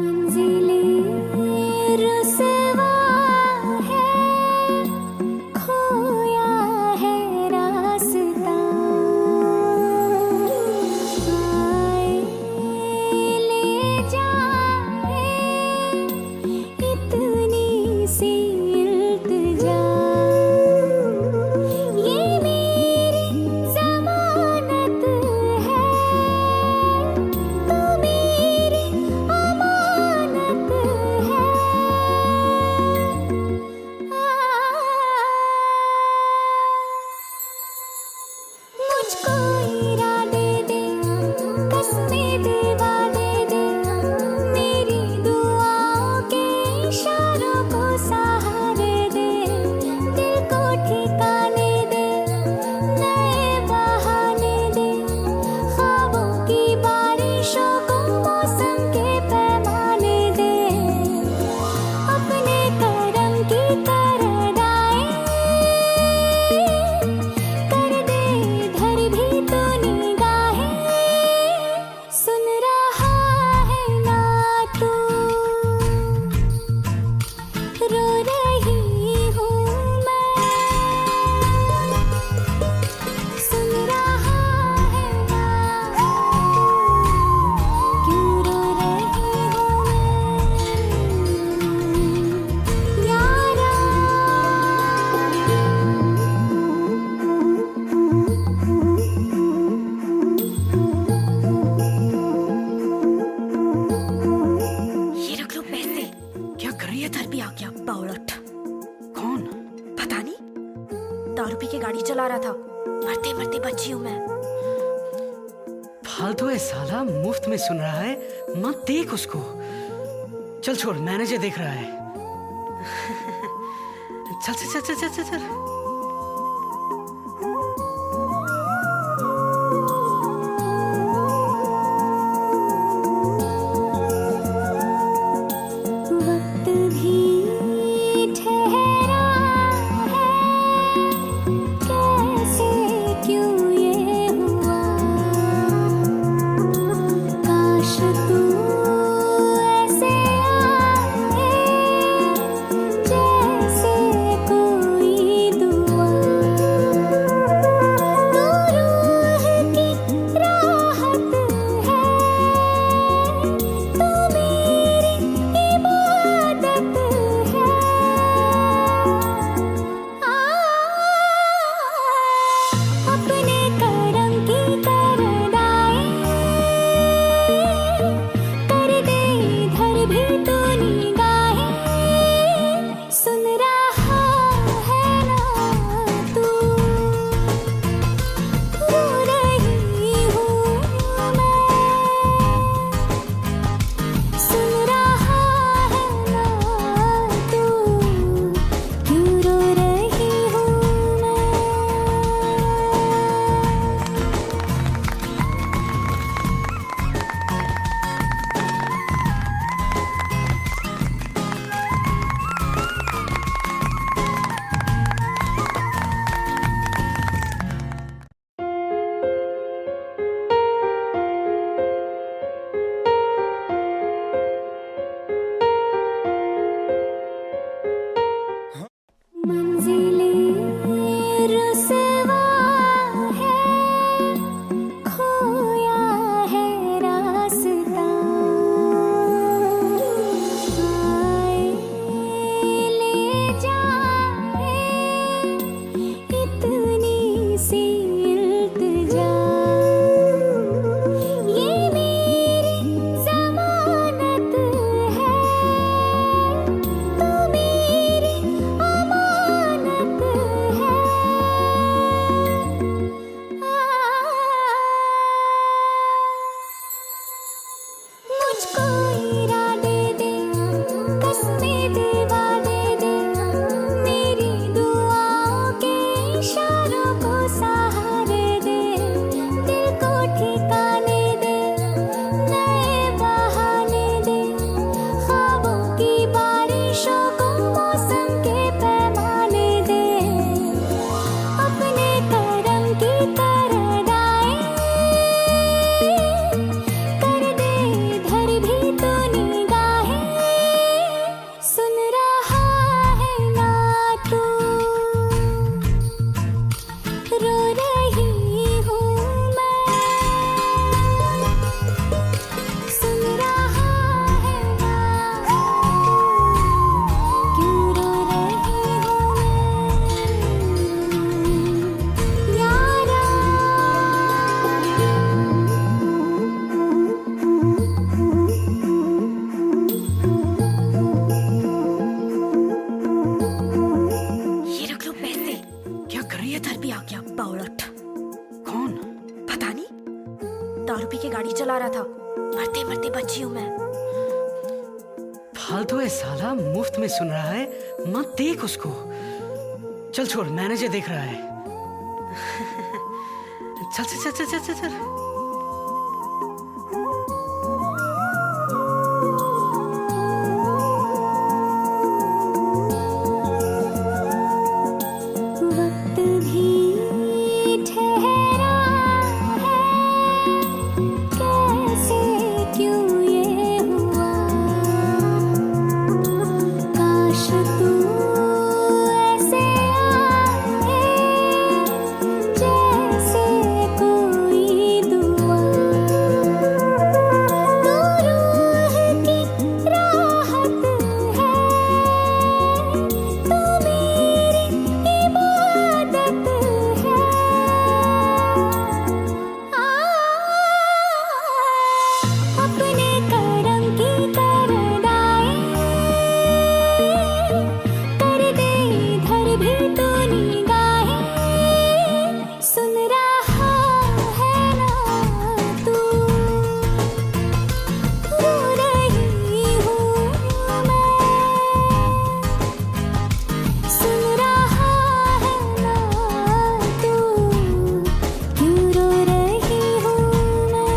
मंजिलें रुसवा है, खोया है रास्ता। आए ले जाए इतनी सी इल्तिजा, ये मेरी ज़मानत है, तू मेरी अमानत है। मुझको इरादे दे, कसमें दिवा दे, मेरी दुआओं के इशारों को सहारे दे, दिल को ठिकाने दे, नए बहाने दे, ख्वाबों की बारिशों को मौसम के पैमाने दे, अपने करम की तरदाएं कर दे इधर भी तो निगाहें। सुन रहा है ना तू, रो रही हूँ मैं। सुन रहा है ना, क्यों रो रही हूँ मैं यारा। ये रख लो पैसे। क्या कर रही है? इधर भी आ गया बावळट। कौन? पता नहीं, दारू पी के गाड़ी चला रहा था। मरते मरते बची हूँ मैं। फालतू है साला, मुफ्त में सुन रहा है। मत देख उसको। चल छोड़, मैनेजर देख रहा है। चल चल चल चल चल चल। वक्त भी ठहरा है, कैसे क्यों ये हुआ। काश तू ऐसे आए, जैसे कोई दुआ। फालतू है साला, मुफ्त में सुन रहा है, मत देख उसको। चल छोड़, मैनेजर देख रहा है। चल चल चल चल चल चल। वक्त भी ठहरा है, कैसे क्यों ये हुआ। काश तू ऐसे आए, जैसे कोई दुआ। तू रूह की राहत है, तू मेरी इबादत है। अपने करम की करदाई कर दे, इधर भी तू निगाहें। सुन रहा है ना तू, रो रही हूँ मैं। सुन रहा है ना तू, क्यों रो रही हूँ मैं।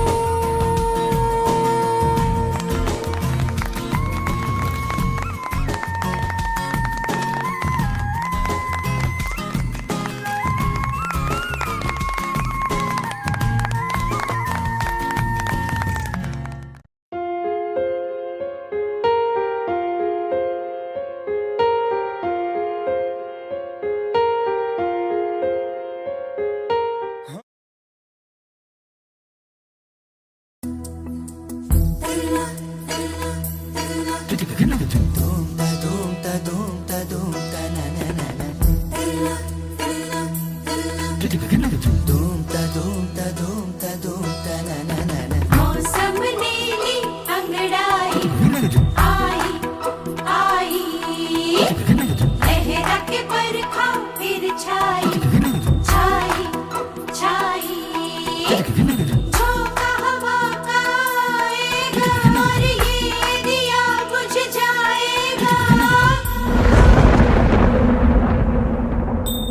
मौसम नीली अंगड़ाई आई आई, लहरा के बरखा फिर छाई छाई छाई। झोंका हवा का आएगा और ये दिया बुझ जाएगा।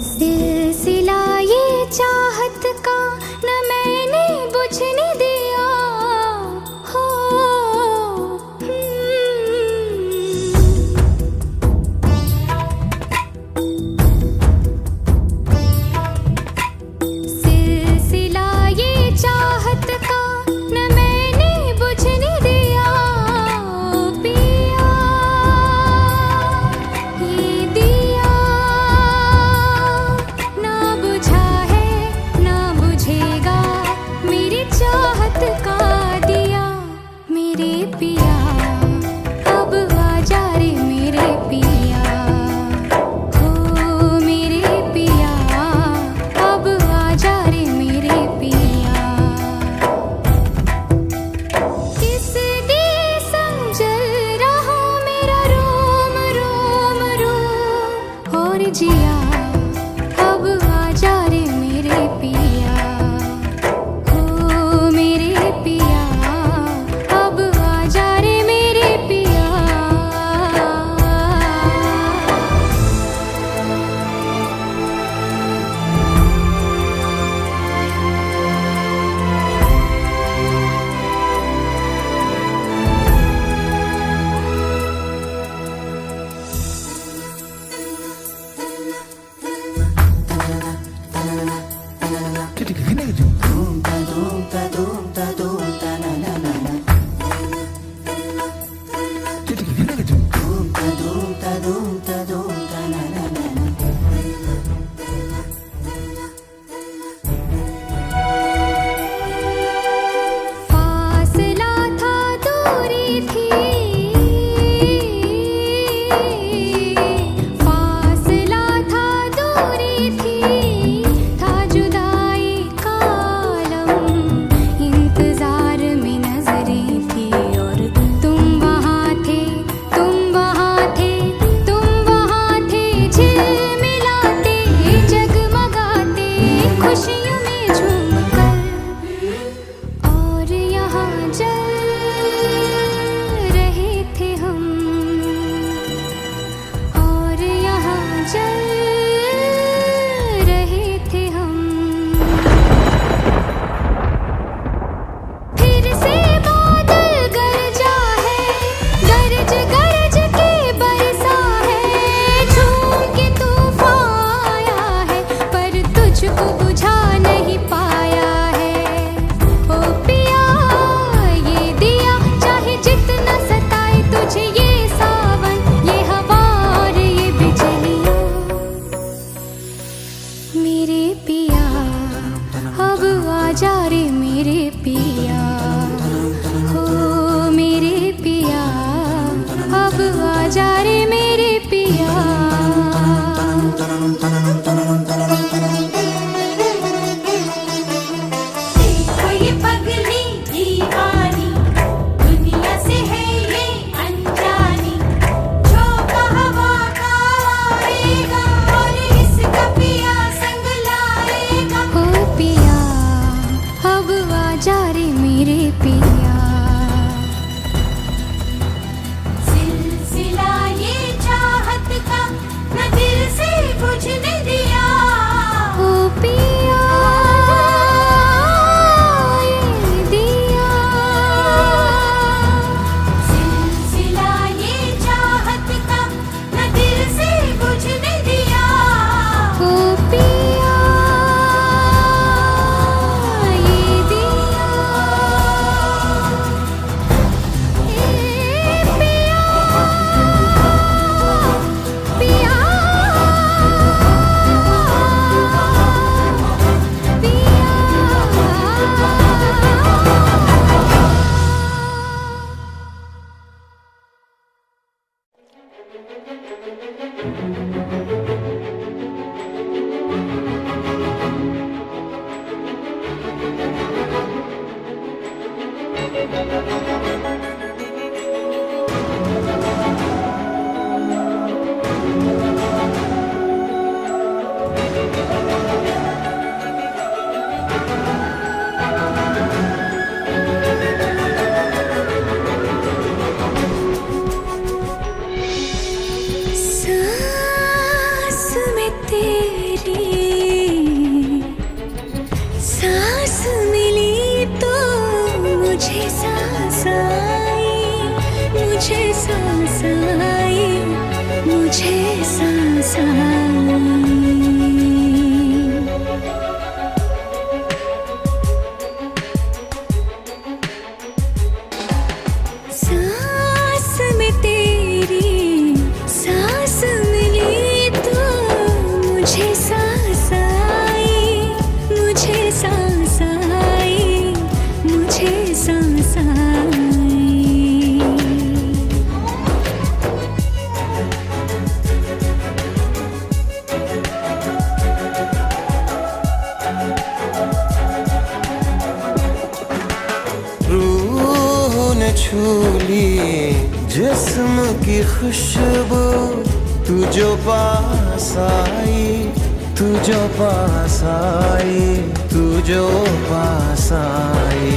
सिलसिला ये चाहत का न मैंने बुझने दिया हो। आजा रे मेरे पिया। देखो ये पगली दीवानी, दुनिया से है ये अनजानी। झोंका हवा का आएगा और इसका पिया संग लाएगा। ओ पिया अब आजा रे मेरे पिया। सिलसिला ये चाहत का न दिल से बुझने दिया। ओ पिया ये दिया। सिलसिला ये चाहत का न दिल से बुझने दिया। ओ पिया ये दिया। ए पिया पिया सांस में तेरी सांस मिली तो मुझे सांस आई, मुझे सांस आई, मुझे सांस आई। सांस में तेरी सांस मिली तो मुझे सांस आई, मुझे सांस आई, मुझे सांस आई। रूह ने छू ली जिस्म की खुशबू, तू जो पास आई, तू जो पास आई, तू जो पास आई।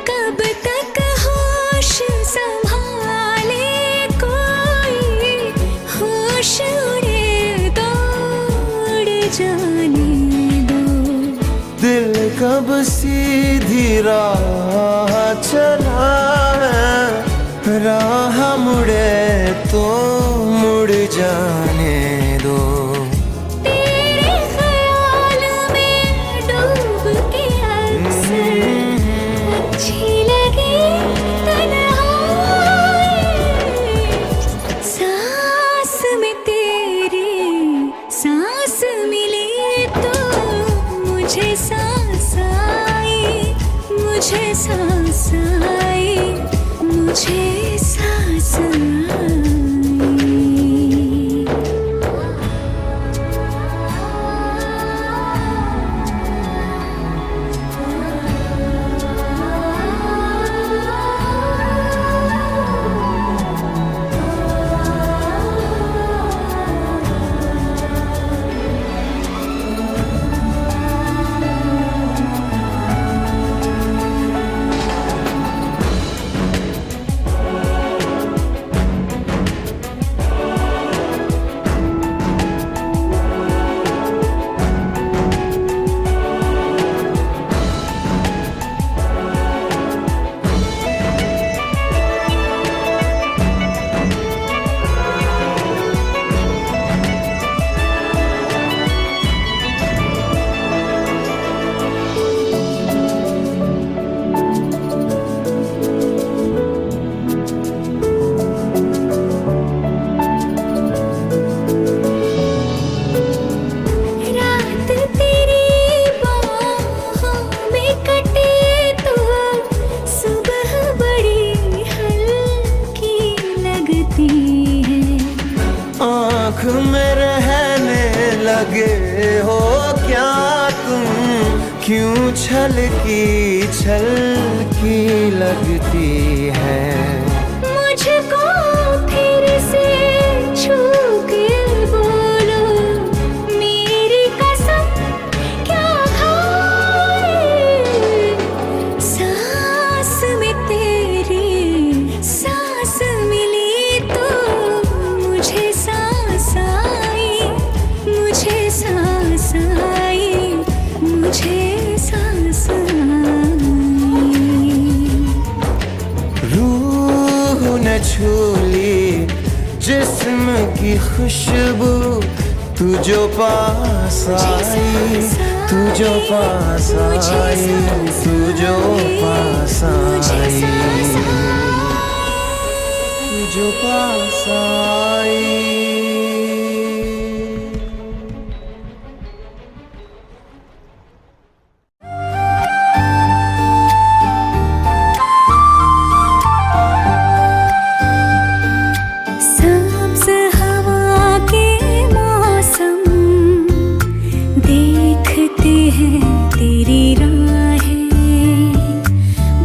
कब तक होश संभाले कोई, होश उड़े दौड़ जाने दो। दिल कब सीधी राह चला है, राह मुड़े तो मुड़ जाने दो। तेरे ख्याल में डूब के अक्सर अच्छी लगी तन्हाई। सांस में तेरी सांस मिली तो मुझे सांस आई, मुझे सांस आई, मुझे सांस आई। क्यों छल की लगती है। मुझको फिर से छू के बोलो मेरी कसम क्या खाए। सांस में तेरी सांस मिली तो मुझे सांस आई, मुझे सांस आई, मुझे सांस आई। रूह न छूली जिस्म की खुशबू, तू जो पास आई, तू जो पास आई, तू जो पास आई, तू जो पास आई। सब्ज़ हवा के मौसम देखते हैं तेरी राहें।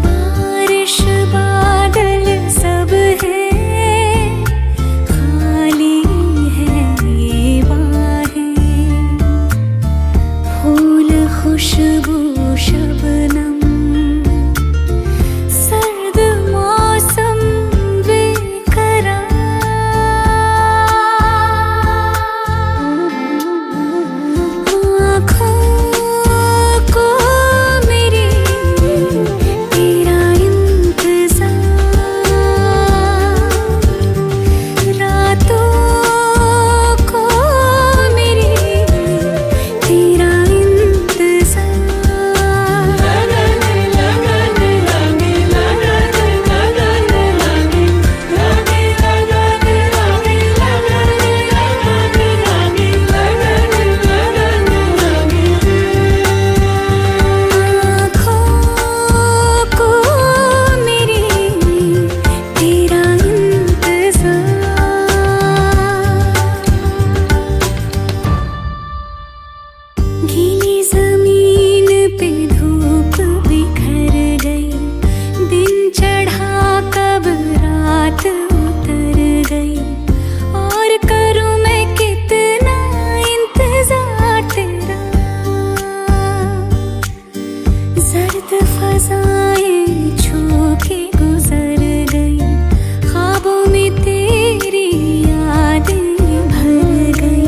बारिश बादल सब है, खाली है ये बाहें। फूल खुशबू शबनम, सर्द मौसम गीली जमीन पे धूप बिखर गई। दिन चढ़ा कब रात उतर गई। और करूं मैं कितना इंतजार तेरा। जर्द फजाएं छू के गुजर गई। ख्वाबों में तेरी यादें भर गई।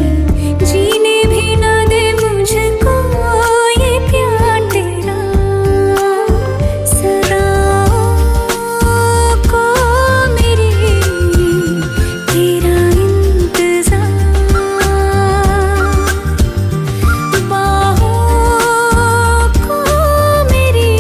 जीने भी ना दे मुझको ये प्यार तेरा। सदाओं को मेरी तेरा इंतजार। बाहों को मेरी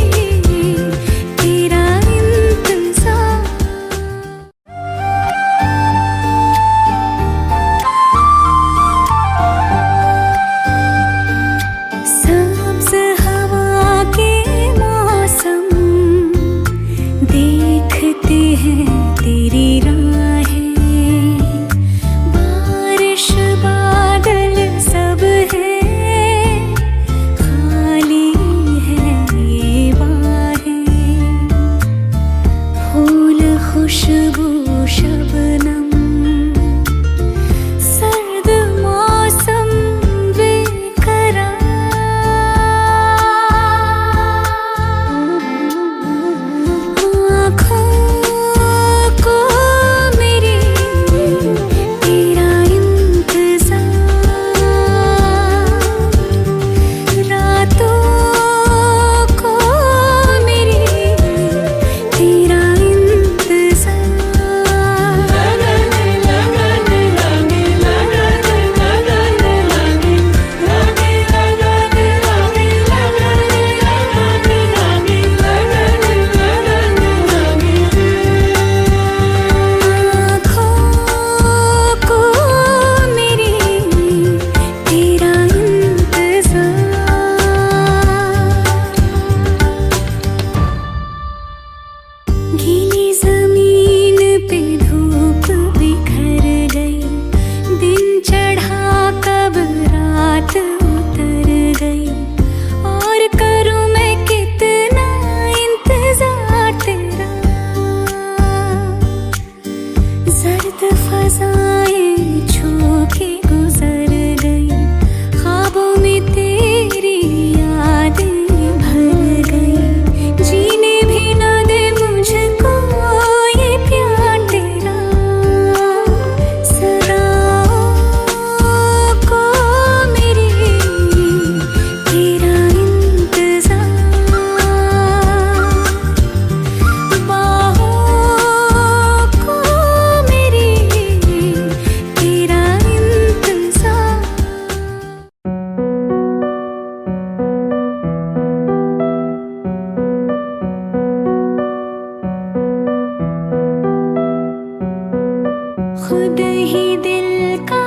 खुद ही दिल का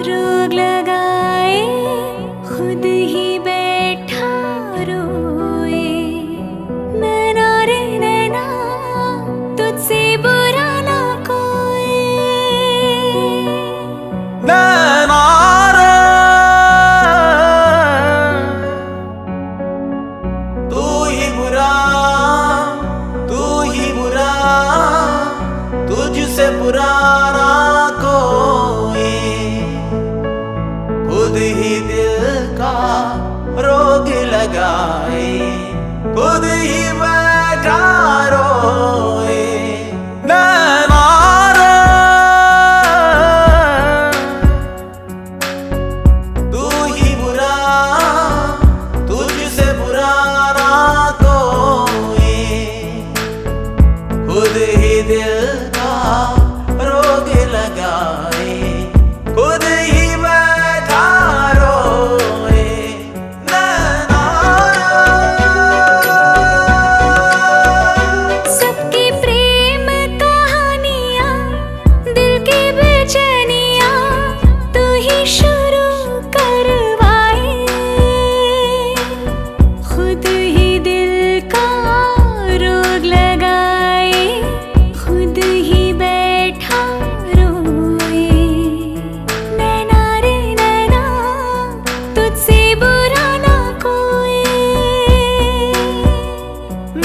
रोग लगाए, खुद ही बैठा रोए। नैना रे नैना तुझसे बुरा ना कोई। नैना रे तू ही बुरा, तू ही बुरा, तुझसे बुरा ना कोई। खुद ही दिल का रोग लगाए, खुद ही बैठा रोए। नैना रे तू ही बुरा, तुझसे बुरा ना कोई। खुद ही दिल का रोग लगाए, खुद ही बैठा रोए। नैना सबकी प्रेम कहानियाँ, दिल की बेचैनियाँ तू ही शुरू करवाए। खुद ही दिल का रोग लगाए, खुद ही बैठा रोए। नैना रे नैना तुझसे बुरा ना कोई।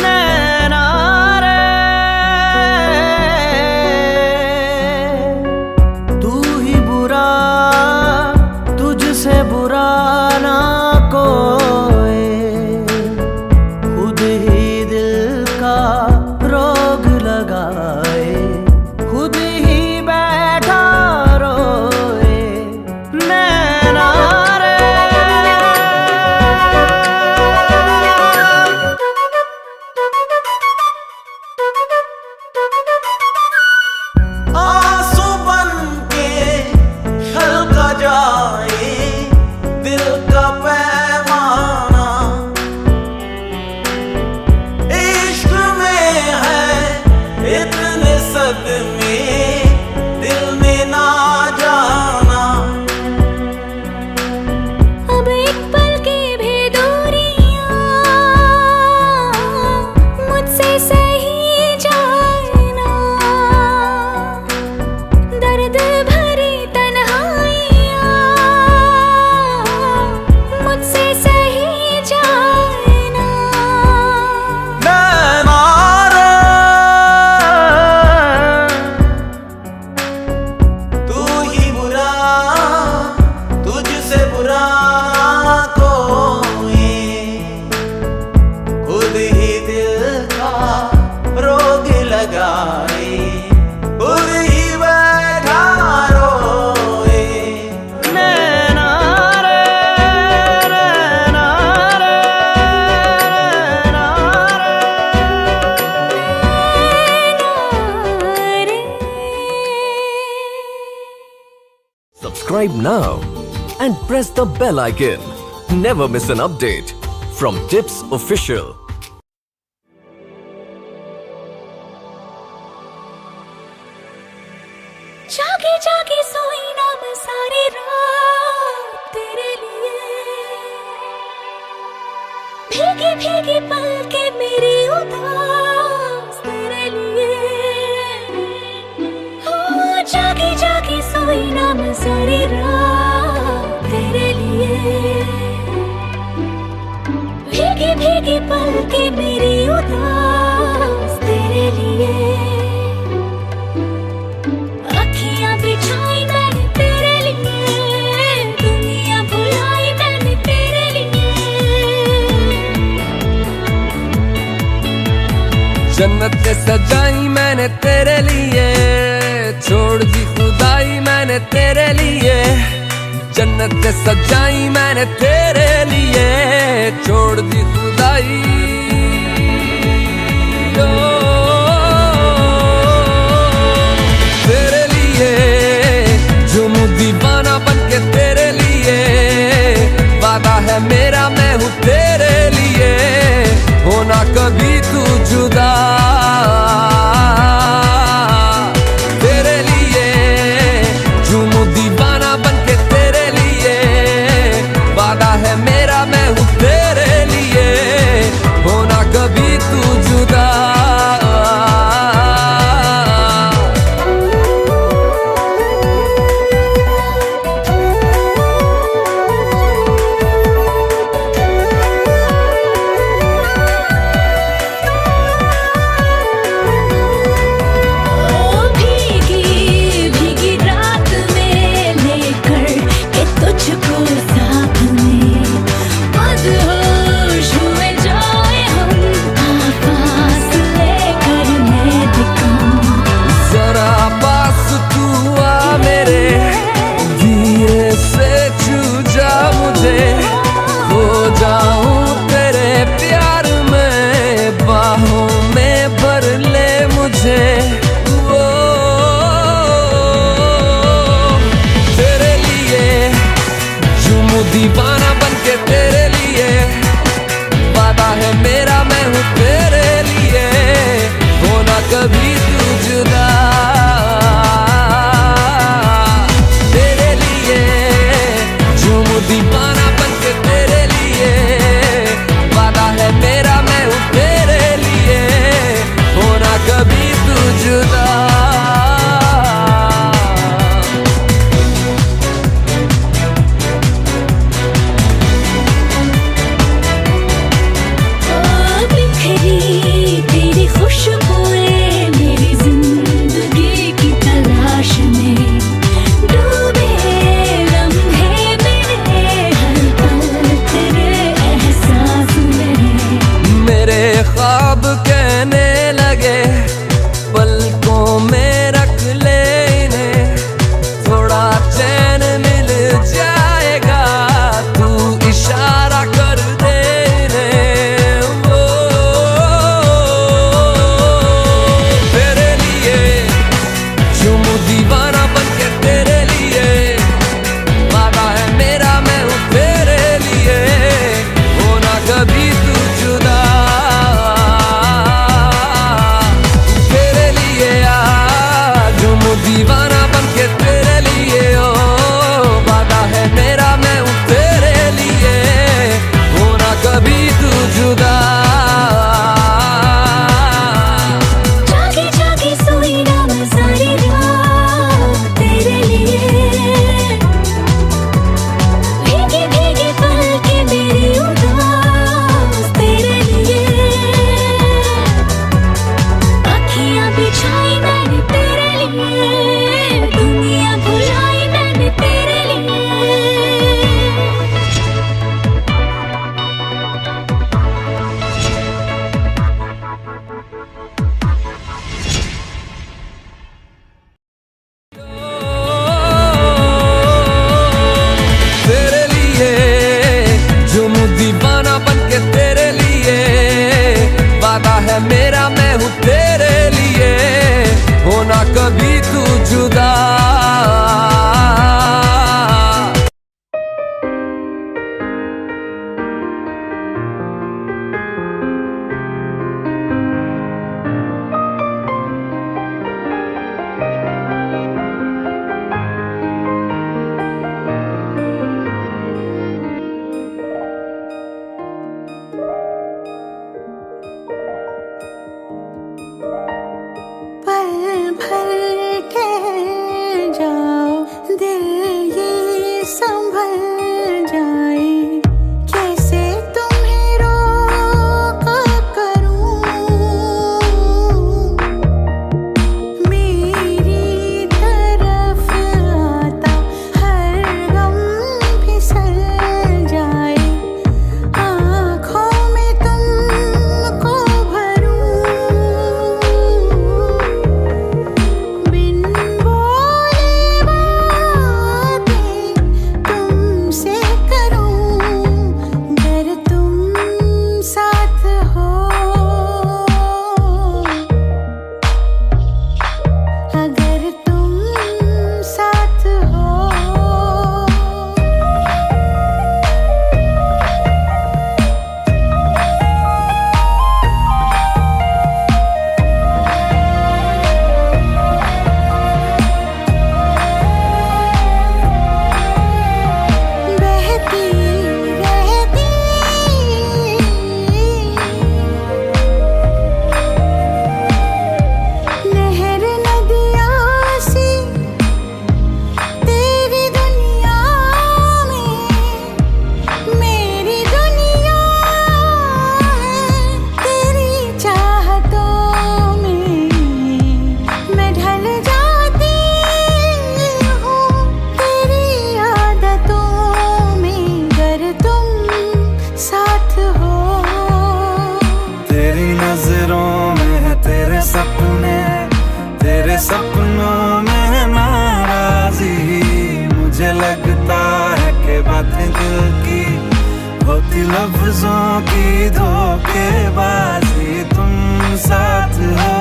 नैना रे तू ही बुरा, तुझसे बुरा ना कोई। खुद ही दिल का रोग लगाए, खुद ही बैठा रोए। नैना रे आंसू बन के छलका जाए दिल का पैमाना। इश्क में है इतने सदमे, दिल ने ना जाना। अब एक पल की भी दूरियां मुझसे सही जाए ना। दर्द भरी तन्हाइयां मुझसे सही जाए ना। नैना रे तू ही बुरा, तुझसे बुरा कोई। खुद ही दिल का रोग लगाए, खुद ही बैठा रोए। नैना रे नैना रे नैना रे। Subscribe now and press the bell icon. Never miss an update from Tips Official. जागे जागे सोई ना मैं सारी रात तेरे लिए। भीगी भीगी पलके मेरी उदास तेरे लिए। हो जागे जागे सोई ना मैं सारी रात तेरे लिए। भीगी भीगी पलके मेरी उदास तेरे लिए। अखियां बिछाई मैंने तेरे लिए, दुनिया भुलाई मैंने तेरे लिए। जन्नत सजाई मैंने तेरे लिए, छोड़ दी खुदाई मैंने तेरे लिए। जन्नत सजाई मैंने तेरे लिए, छोड़ दी खुदाई। ओ, तेरे लिए झूमूं दीवाना बनके तेरे लिए। वादा है मेरा मैं हूँ तेरे लिए, होना कभी तू जुदा। तेरे लिए कभी तू जुदा। तेरे लिए झूमूं दीवाना बनके तेरे लिए, वादा है मेरा मैं हूँ तेरे लिए, होना कभी तू जुदा। तेरी खुशबुएं मेरी जिंदगी की तलाश में, डूबे लम्हे मेरे हर पल तेरे एहसास में। मेरे ख्वाब कहने लगे पलकों में रख ले इन्हें, थोड़ा चैन मिल जाएगा तू इशारा कर दे इन्हें। वो तेरे लिए झूमूं दीवाना बनके तेरे लिए, वादा है मेरा मैं हूँ तेरे लिए, होना कभी तू जुदा। तेरे लिए झूमूं दीवाना बनके तेरे लिए, ओ वादा है मेरा मैं हूँ तेरे लिए, होना कभी तू जुदा। जागे जागे सोई ना मैं सारी रात तेरे लिए, भीगे भीगे पल के मेरी उदास तेरे लिए, अखियां बिछाई मैंने तेरे लिए, दुनिया भुलाई मैंने तेरे लिए। तेरे लिए झूमूं दीवाना बनके तेरे लिए, वादा है मेरा मैं हूँ तेरे लिए, होना कभी तू जुदा। पल भर ठहर जाओ, दिल ये संभल जाए, कैसे तुम्हें रोका करूं, मेरी तरफ आता हर गम फिसल जाए, आँखों में तुमको भरूं, बिन बोले बातें तुमसे करूं, अगर तुम साथ हो, अगर तुम साथ हो। बहती रहती लहर नदियाँ सी तेरी दुनिया में, मेरी दुनिया है तेरी चाहतों में, मैं ढल जाती हूँ तेरी आदतों में, अगर तुम साथ हो। तेरी नजरों में है तेरे सपने, तेरे सपनों में है नाराजी, मुझे लगता है कि बातें दिल की होती लफ्जों की धोखेबाजी। तुम साथ हो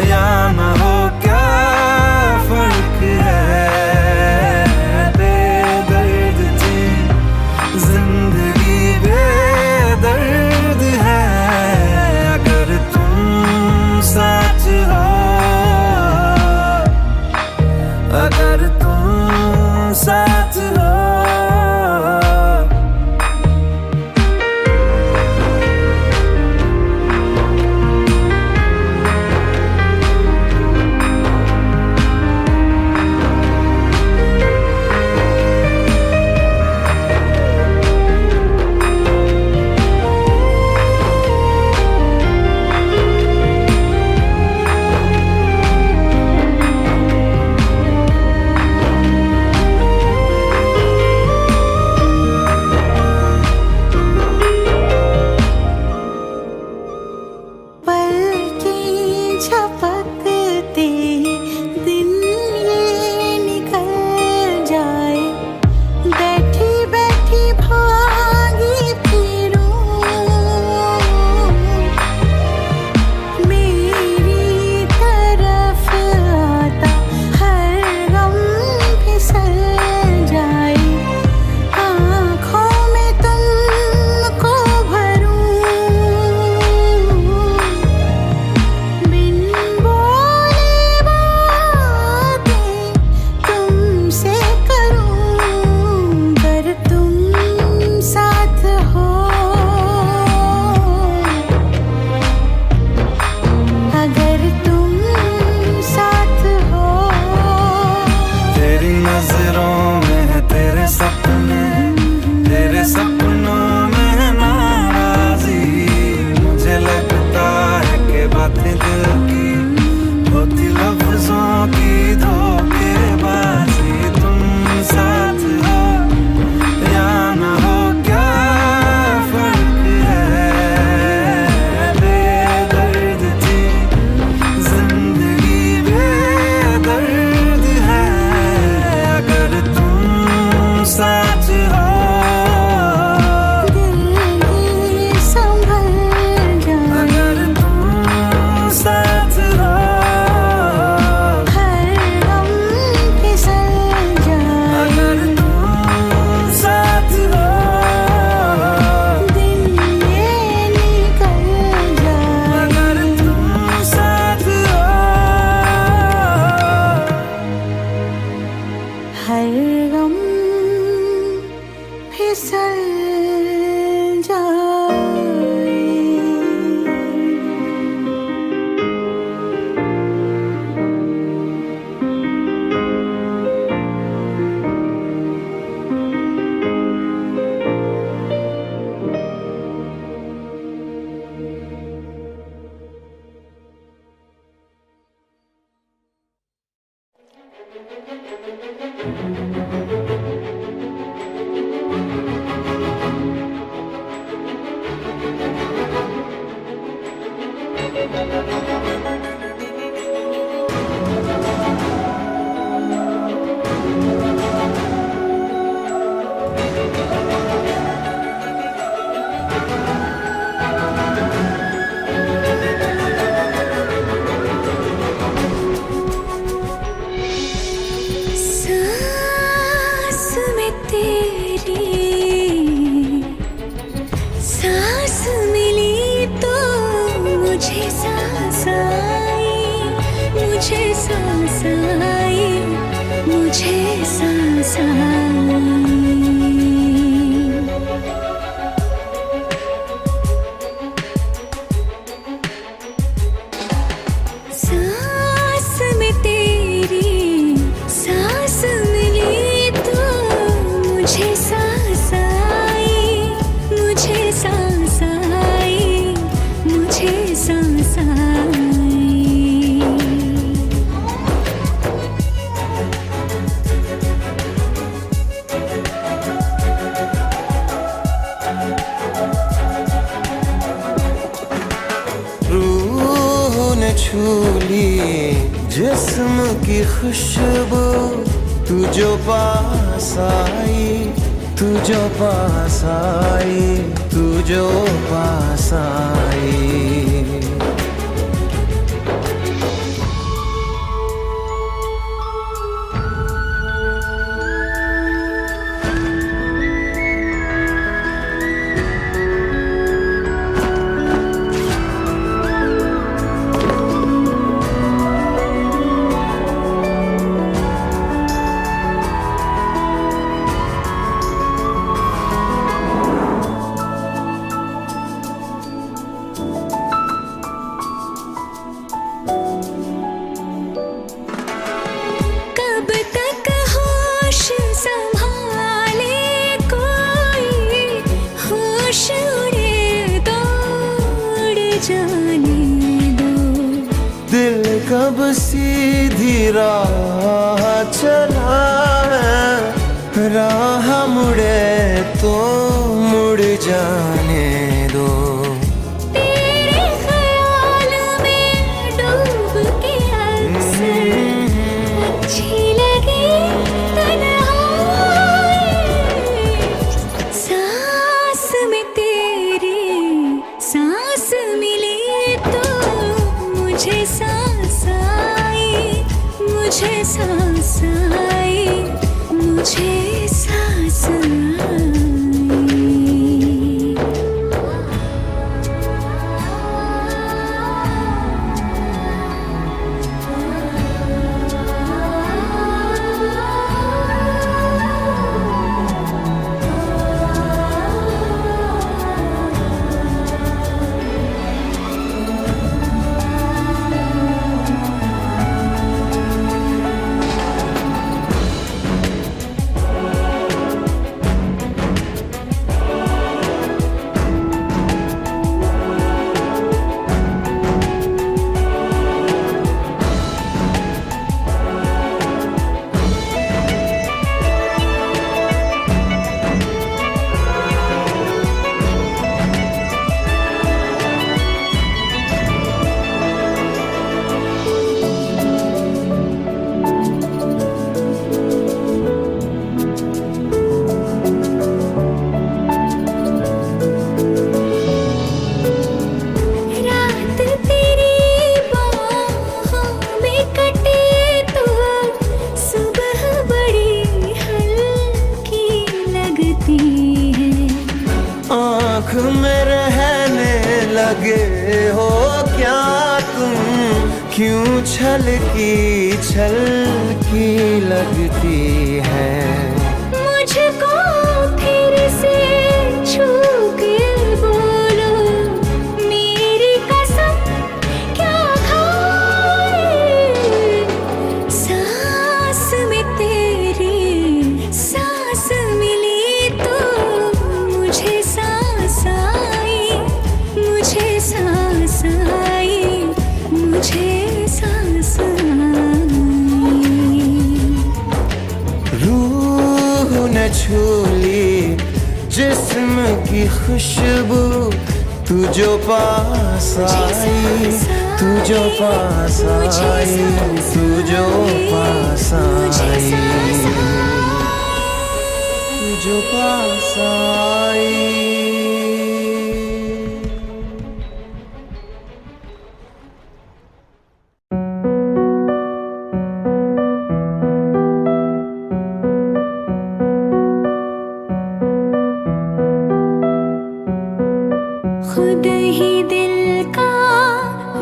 या न हो क्या फर्क है, बेदर्द थी जिंदगी बेदर्द है, अगर तुम साथ सांस में तेरी सांस मिली तो मुझे सांस आई, मुझे सांस आई, मुझे सांस आई। सांस में तेरी सांस मिली तो मुझे सांस आई, मुझे सांस आई, मुझे सांस आई। रूह ने छू ली जिस्म की खुशबू, तू जो पास आई, तू जो पास आई, तू जो पास आई। कब तक होश संभाले कोई, होश उड़े तो उड़ जाने दो। दिल कब सीधी राह चला है, राह मुड़े तो मुड़ जाने दो। तेरे ख्याल में डूब के अक्सर अच्छी लगी तन्हाई। सांस में तेरी सांस मिली तो मुझे सांस आई, मुझे सांस आई, मुझे सांस आई। रात तेरी बाहों में कटे तो सुबह बड़ी हल्की लगती है। आँख में रहने लगे हो क्या तुम, क्यों छलकी छलकी लगती है। मुझको फिर से छू के बोलो, मेरी कसम क्या खाए। सांस में तेरी सांस मिली तो मुझे सांस आई, मुझे सांस आई, मुझे सांस आई। रूह ने छू ली जिस्म की खुशबू, तू तू जो पास आई, तू जो पास आई, तू जो पास आई, तू जो पास आई। खुद ही दिल का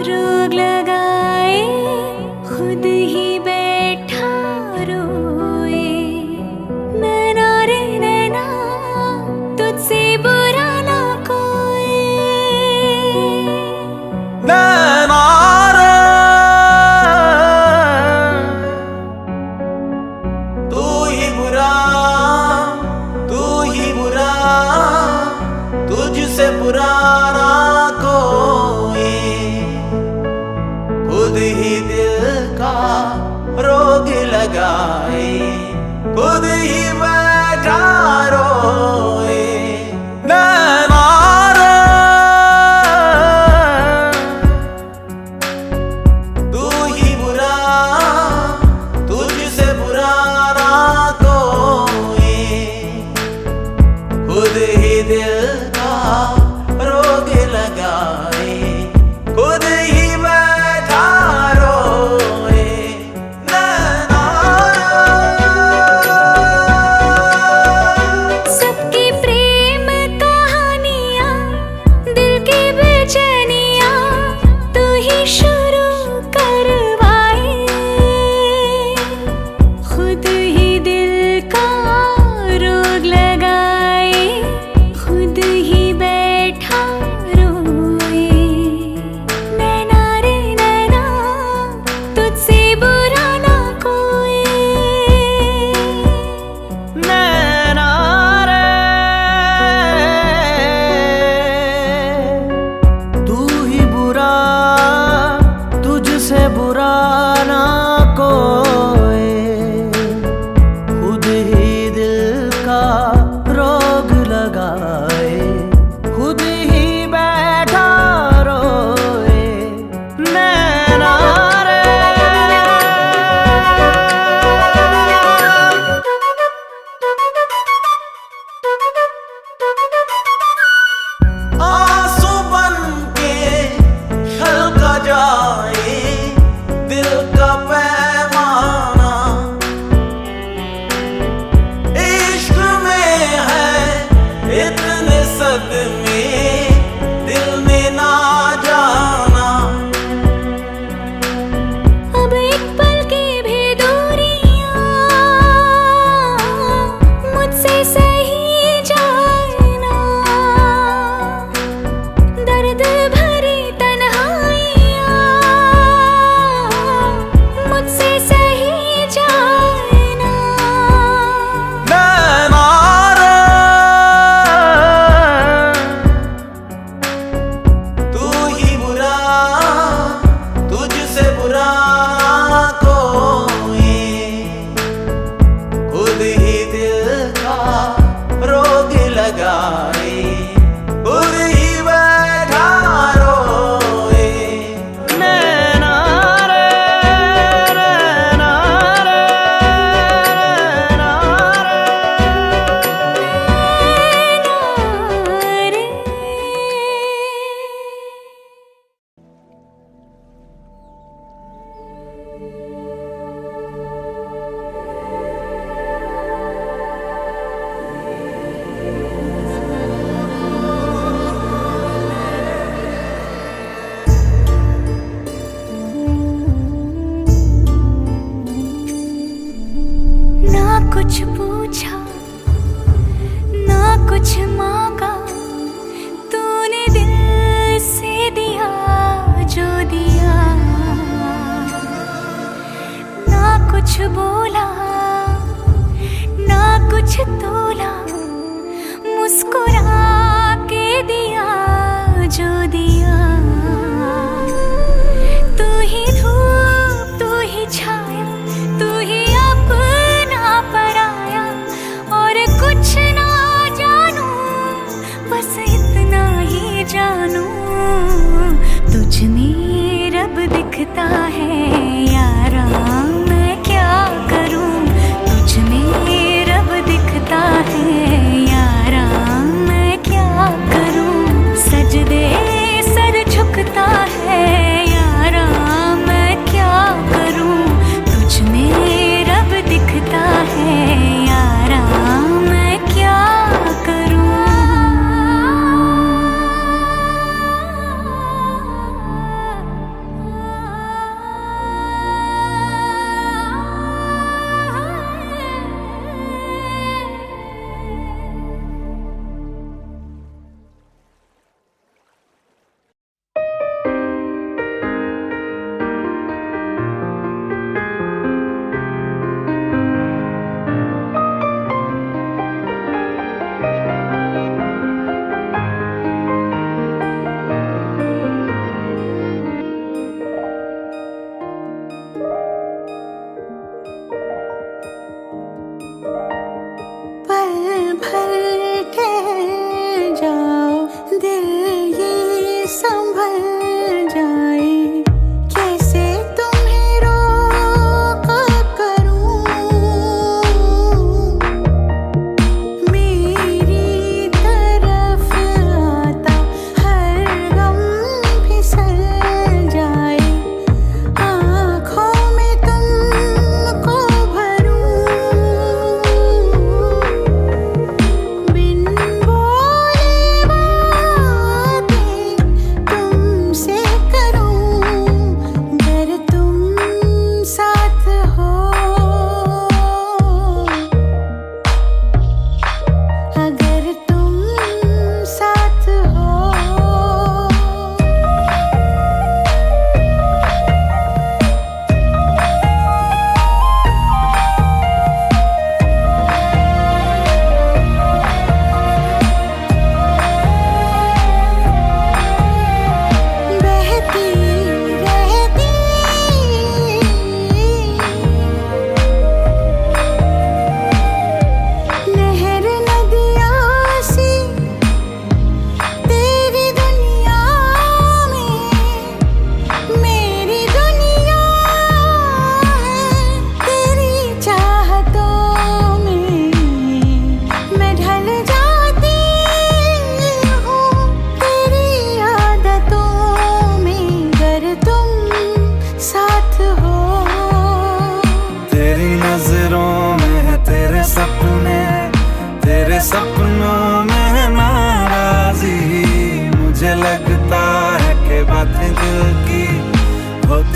रोग लगाए, खुद ही बैठा रोए। नैना रे नैना तुझसे बुरा ना कोई। नैना रे तू ही बुरा, तू ही बुरा, तुझसे बुरा ही दिल का रोग लगाए, खुद ही बैठा रोए। नैना रे तू ही बुरा, तुझसे बुरा ना कोई, खुद ही दिल का रोग लगाए, खुद ही कुछ पूछा ना कुछ मांगा, तूने दिल से दिया जो दिया। ना कुछ बोला ना कुछ तोला, मुस्कुरा के दिया जो दिया। तू ही धूप तू ही छाया, तू ही अपना पराया, और कुछ ना जानू बस इतना ही जानू।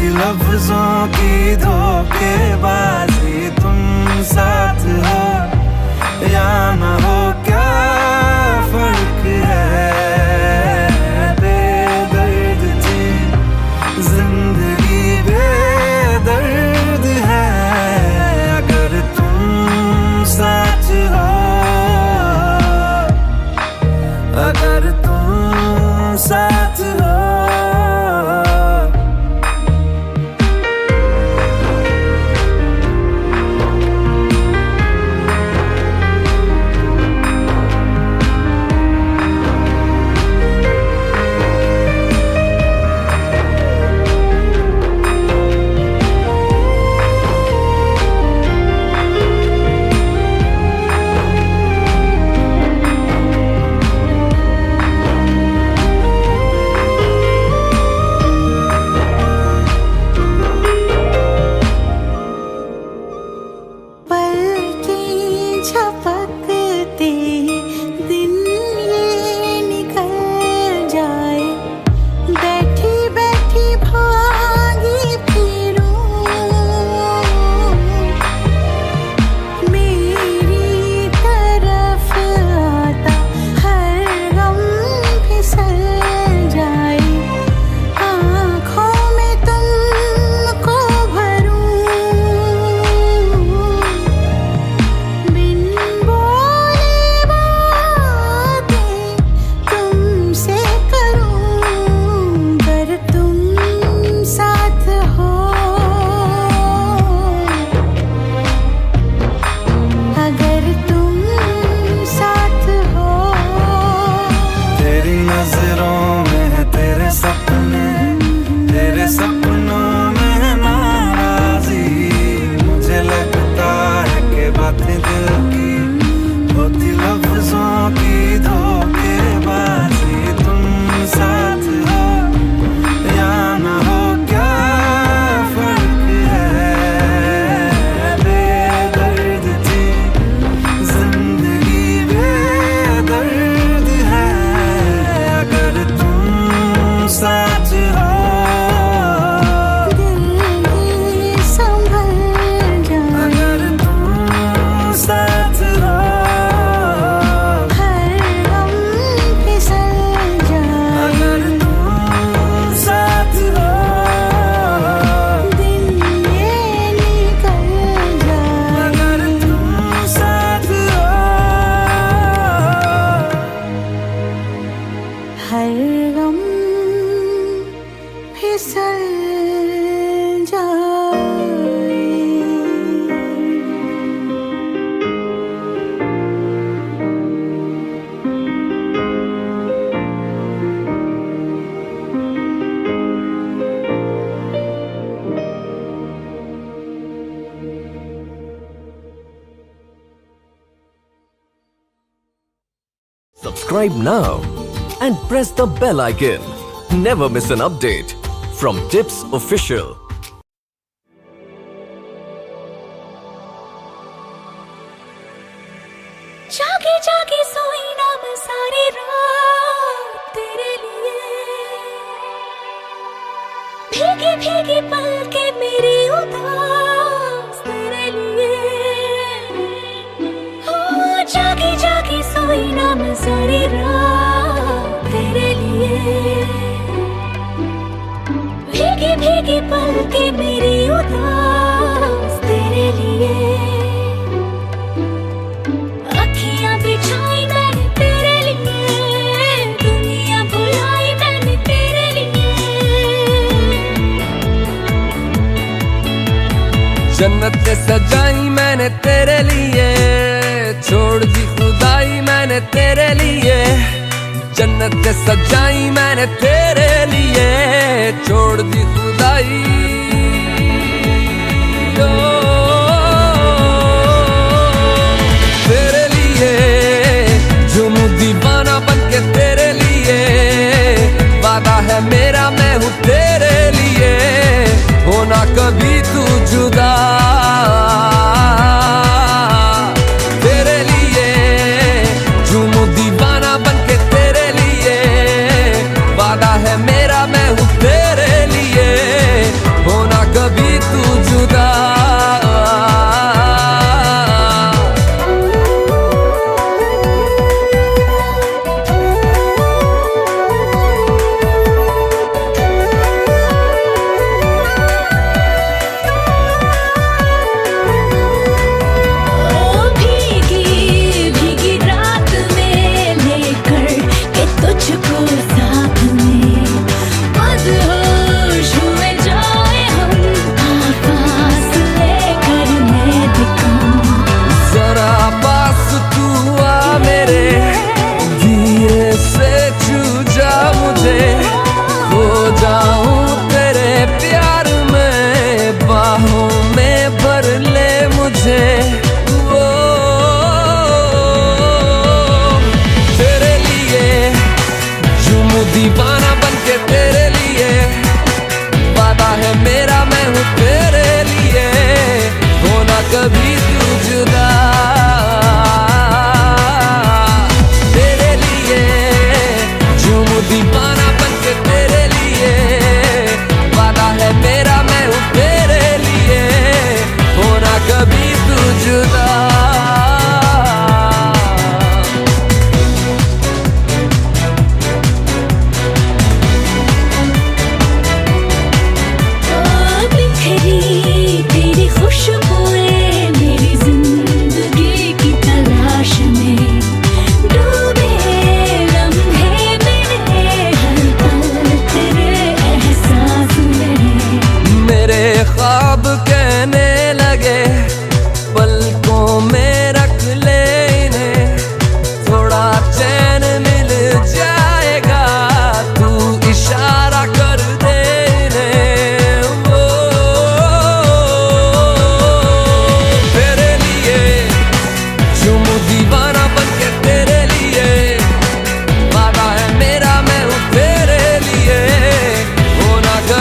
होती लफ्जों की धोखेबाजी, तुम साथ हो या न हो क्या फर्क है। बेदर्द थी जिंदगी, बेदर्द है अगर तुम साथ हो, अगर तुम साथ हो। Subscribe now and press the bell icon. Never miss an update from Tips Official. जागे जागे सोई ना मैं सारी रात तेरे लिए, भीगी भीगी पलके मेरी उदास तेरे लिए। हो जागी जागी सोई ना मैं सारी रात तेरे लिए, भीगी भीगी पलके मेरी उदास तेरे लिए। अखियां बिछाई मैंने तेरे लिए, दुनिया भुलाई मैंने तेरे लिए। जन्नत सजाई मैंने तेरे लिए, छोड़ दी खुदाई मैंने तेरे लिए। जन्नत सजाई मैंने तेरे लिए, छोड़ दी खुदाई। तेरे लिए झूमूं दीवाना बनके तेरे लिए, वादा है मेरा मैं हूँ तेरे लिए, होना कभी तू जुदा। तेरे लिए झूमूं दीवाना बनके तेरे लिए, वादा है मेरा मैं हूँ तेरे लिए, होना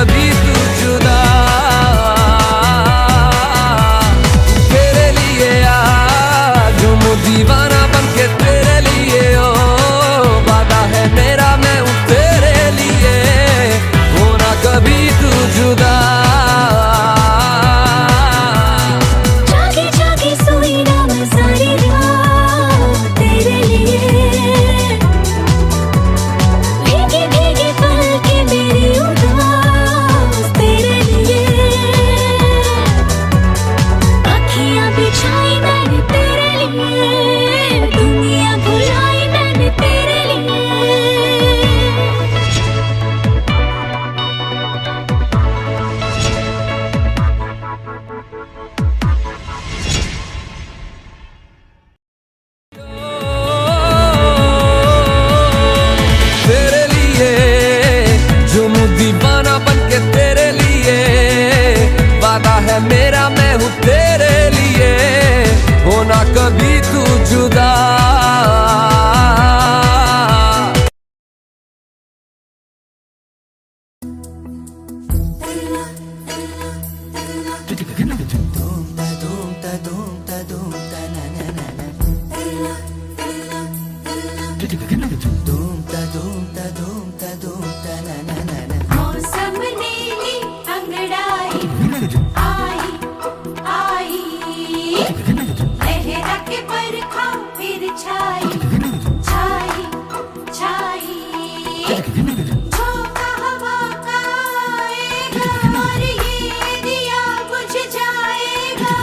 कभी तू जुदा। तेरे लिए आज हूँ दीवाना बन के तेरे लिए, ओ वादा है मेरा मैं हूँ तेरे लिए, होना कभी तू जुदा। जागे जागे सोई ना मैं सारी रात तेरे लिए, भीगे भीगे पल के मेरी उदास तेरे लिए, अखियां बिछाई मैंने तेरे लिए, दुनिया भुलाई मैंने तेरे लिए। तेरे लिए जो हूँ दीवाना बन के तेरे लिए, वादा है मेरा मैं हूँ तेरे लिए, होना कभी तू जुदा। मौसम नीली अंगड़ाई आई आई, लहरा के बरखा फिर छाई छाई छाई, झोंका हवा का आएगा और ये दिया बुझ जाएगा।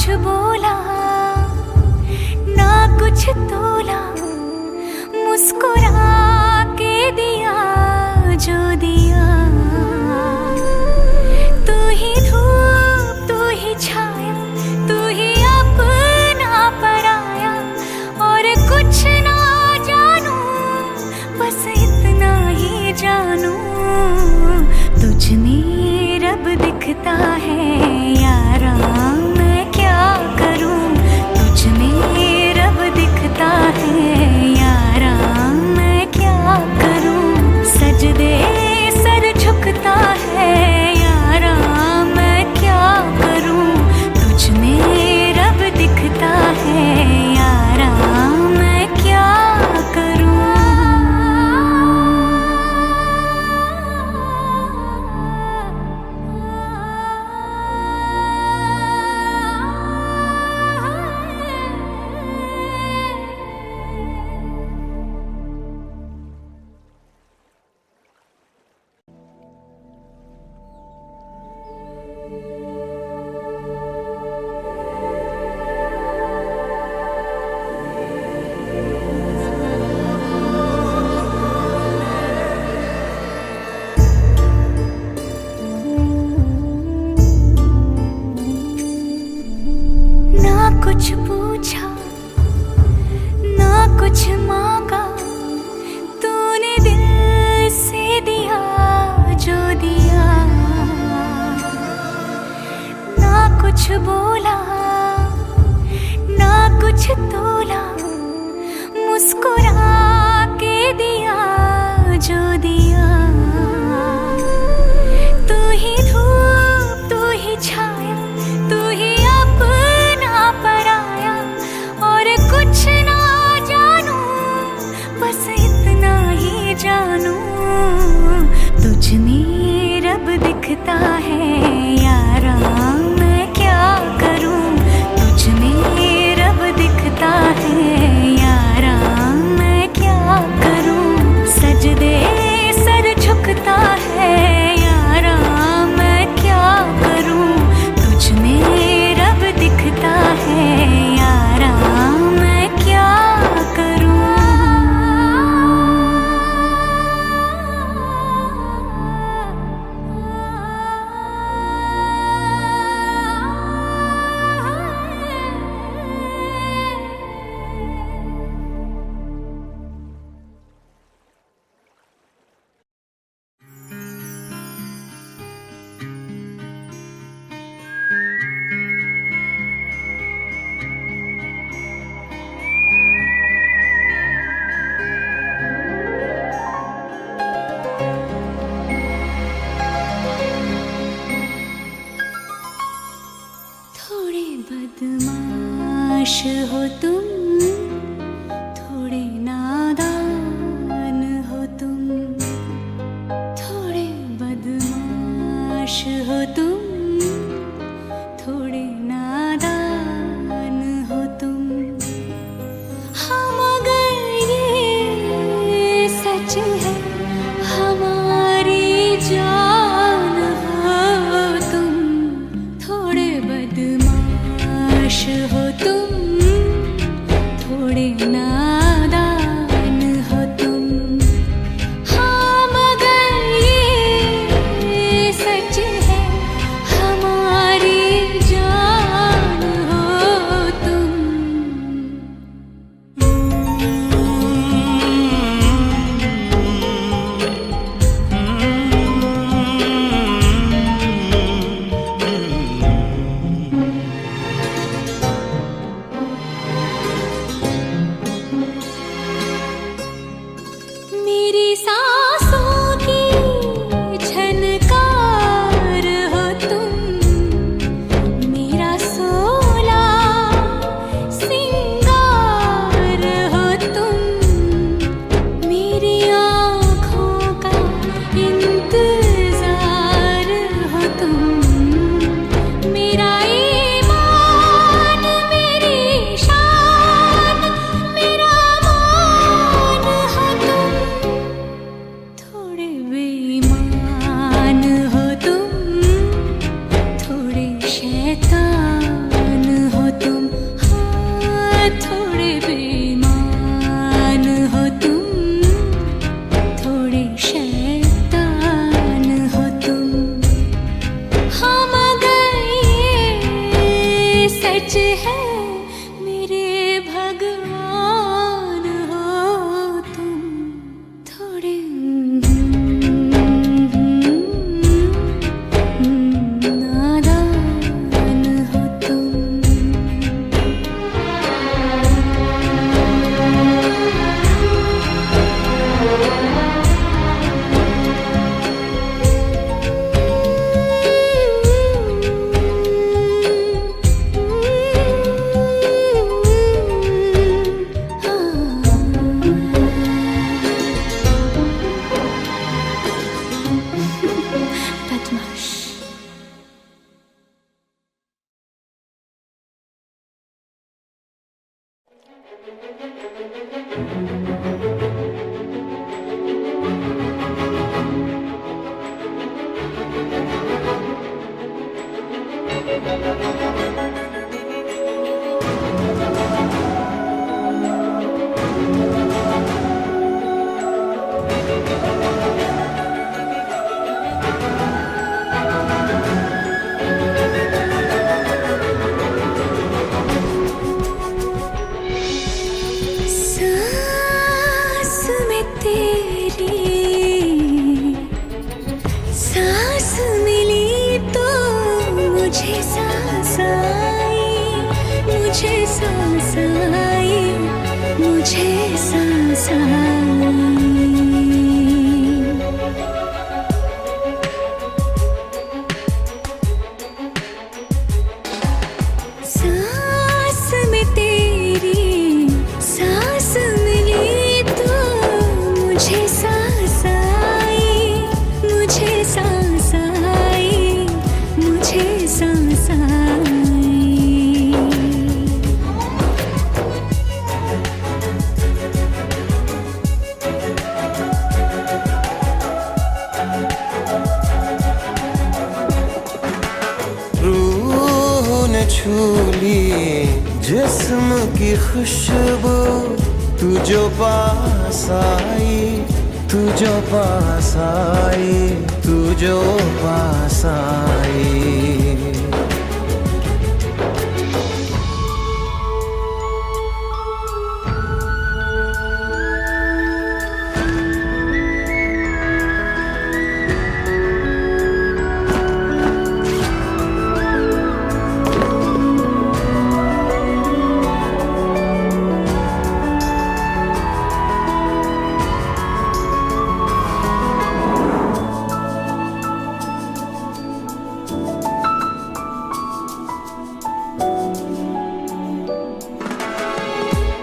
कुछ बोला ना कुछ तोला, मुस्कुरा के दिया जो दिया। तू ही धूप तू ही छाया, तू ही अपना पराया, और कुछ ना जानू बस इतना ही जानू, तुझ में रब दिखता है यारा, मैं क्या करूं। तुझ में रब दिखता है यारा, मैं क्या करूं। सजदे सर झुकता है यारा, मैं क्या करूं। तुझ में रब दिखता है यारा, मैं क्या करूं। कुछ पूछा ना कुछ मांगा, तूने दिल से दिया जो दिया। ना कुछ बोला ना कुछ तोला, मुस्कुरा के दिया जो दिया। तू ही धूप तू ही छाया, तू ही अपना पराया, और कुछ ना जानू बस इतना ही जानू, तुझ में रब दिखता है यारा, मैं क्या करूं। तुझ में रब दिखता है यारा, मैं क्या करूं। सजदे सर झुकता है यारा, मैं क्या करूं। तुझ में रब दिखता है यारा, मैं क्या करूं। थोड़े बदमाश हो तुम, थोड़े नादान हो तुम। थोड़े बदमाश हो तुम, थोड़े नादान हो तुम। हाँ मगर ये सच है हमारी जान हो तुम। थोड़े बदमाश हो तुम, थोड़े नादान हो तुम। हाँ मगर ये सच है मुझे सांस आई, मुझे सांस आई। सांस में तेरी सांस मिली तो मुझे सांस आई, मुझे सांस आई, मुझे सांस आई। रूह ने छू ली जिस्म की खुशबू, तू जो पास आई, तू जो पास आई, तू जो पास आई।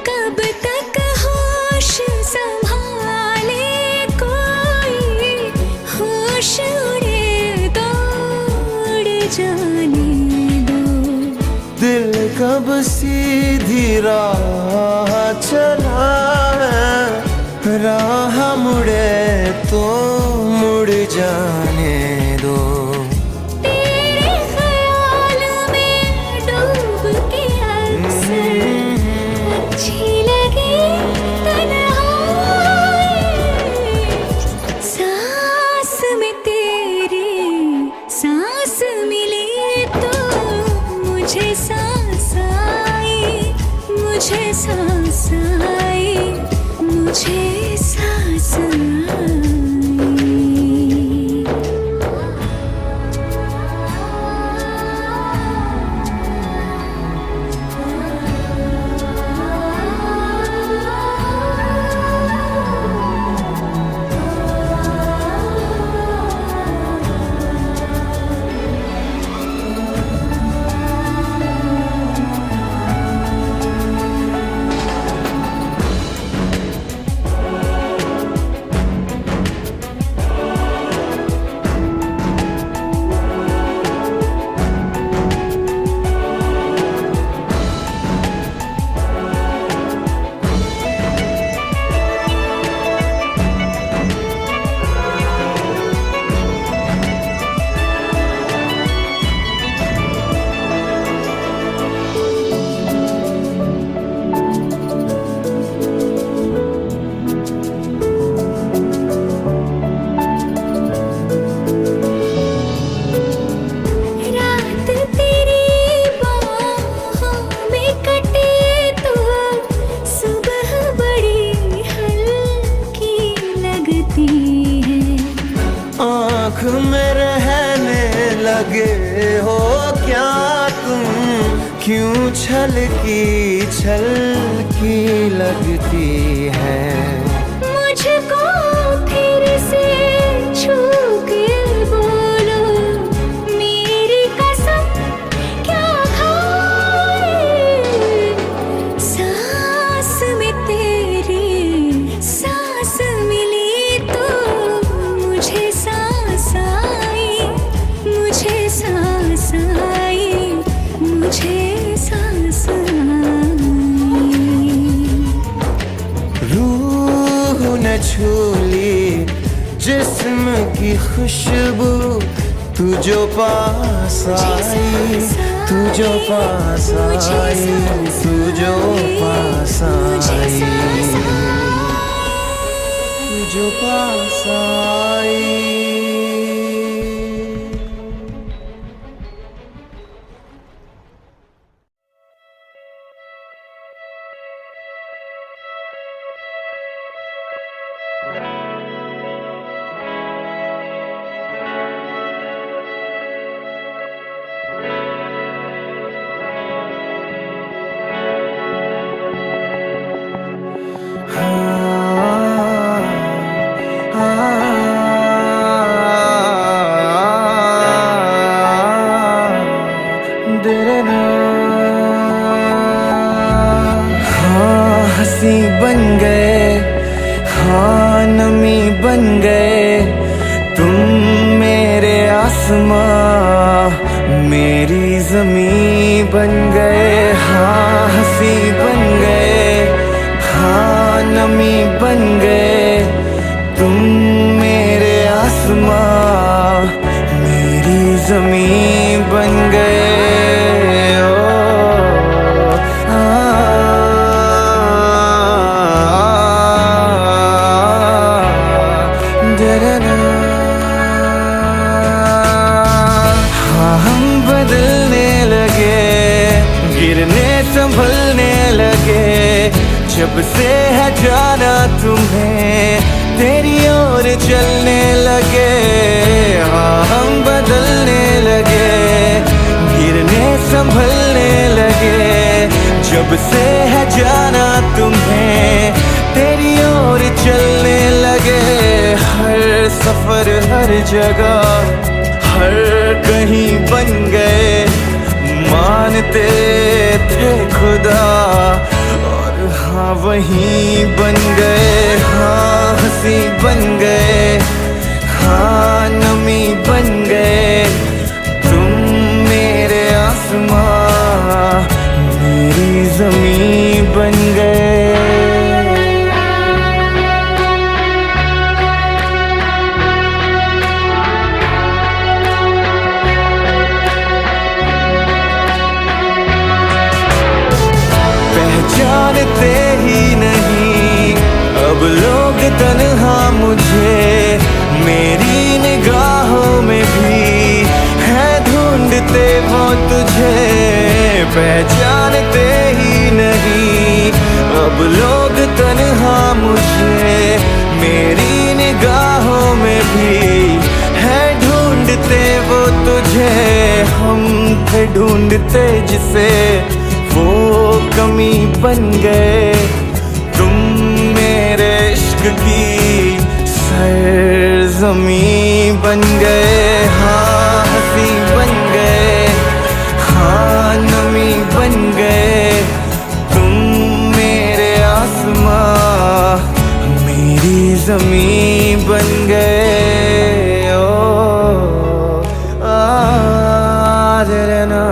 कब तक होश संभाले कोई, होश उड़े तो उड़ जाने दो। दिल कब सीधी राह चला है, राह मुड़े तो मुड़ जाने दो। तेरे ख्याल में डूब के अक्सर अच्छी लगी तन्हाई। सांस में तेरी सांस मिली तो मुझे सांस आई, मुझे सांस आई, मुझे सांस आई। रात तेरी बाहों में कटे तो सुबह बड़ी हल्की लगती है। आँख में रहने लगे हो क्या तुम, क्यों छलकी लगती है। मुझको फिर से छू के बोलो, मेरी कसम क्या खाए। सांस में तेरी सांस मिली तो मुझे सांस आई, मुझे सांस आई, मुझे सांस आई। रूह ने छू ली जिस्म की खुशबू, तू जो पास आई, तू जो पास आई, तू जो पास आई, तू जो पास आई। आसमां मेरी ज़मीं बन गए, हाँ हंसी बन गए, हाँ नमी बन गए। तुम मेरे आसमां मेरी ज़मीं बन गए। ओ, गिरने संभलने लगे जब से है जाना तुम्हें, तेरी ओर चलने लगे। हाँ हम बदलने लगे, गिरने संभलने लगे जब से है जाना तुम्हें, तेरी ओर चलने लगे। हर सफर हर जगह हर कहीं बन गए, मानते थे खुदा और हाँ वहीं बन गए। हाँ हंसी बन गए, हाँ नमी बन गए। तुम मेरे आसमां मेरी ज़मीं बन गए। जानते ही नहीं अब लोग तन्हा मुझे, मेरी निगाहों में भी है ढूंढते वो तुझे। पहचानते ही नहीं अब लोग तन्हा मुझे, मेरी निगाहों में भी है ढूंढते वो तुझे। हम थे ढूंढते जिसे वो कमी बन गए, तुम मेरे इश्क की सरज़मीं बन गए। हाँ हंसी बन गए, हाँ नमी बन गए। तुम मेरे आसमां मेरी ज़मीं बन गए। ओ ना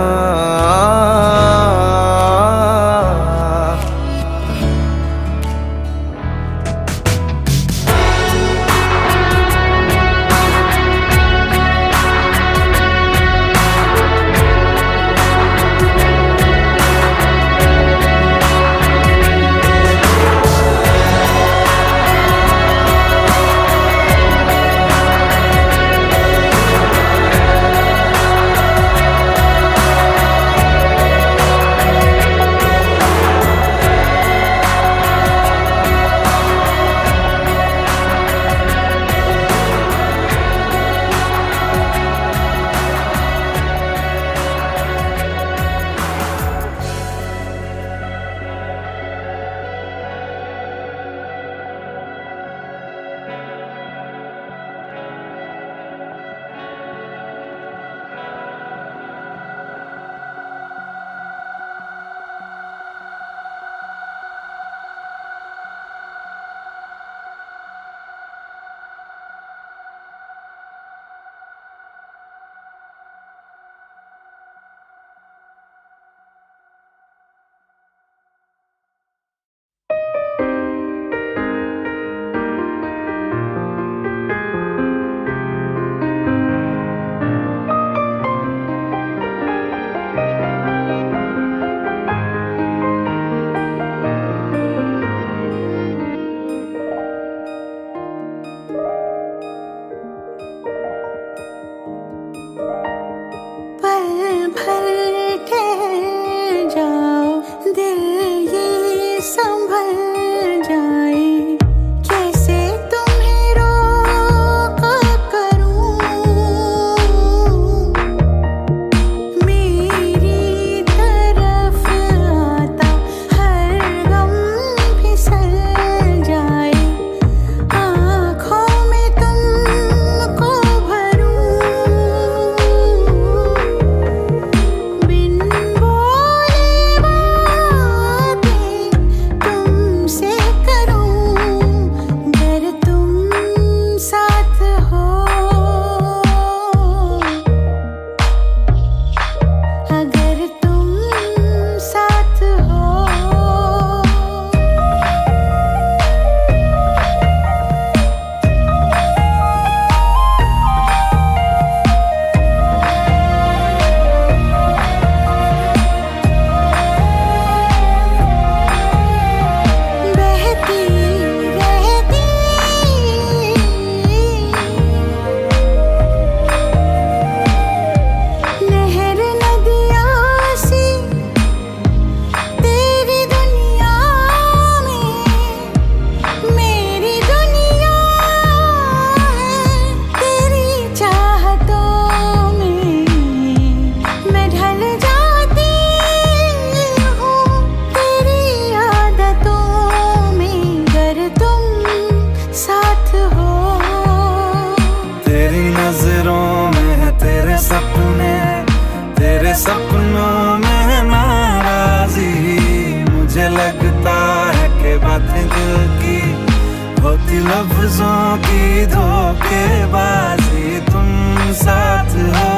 धोखेबाजी तुम साथ हो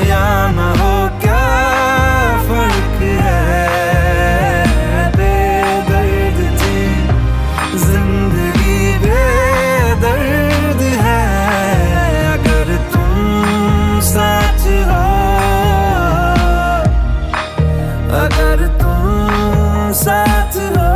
या ना हो क्या फर्क है। बेदर्द थी जिंदगी बेदर्द है अगर तुम साथ हो, अगर तुम साथ हो।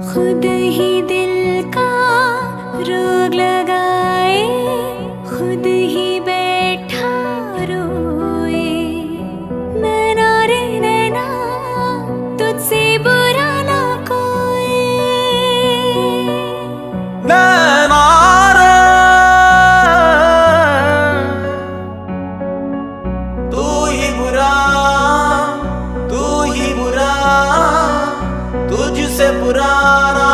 खुद ही दिल का रोग लगाए, खुद ही बैठा रोए। नैना रे नैना तुझसे बुरा ना कोई। नैना रे तू ही बुरा, तू ही बुरा, तुझसे पुराना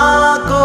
को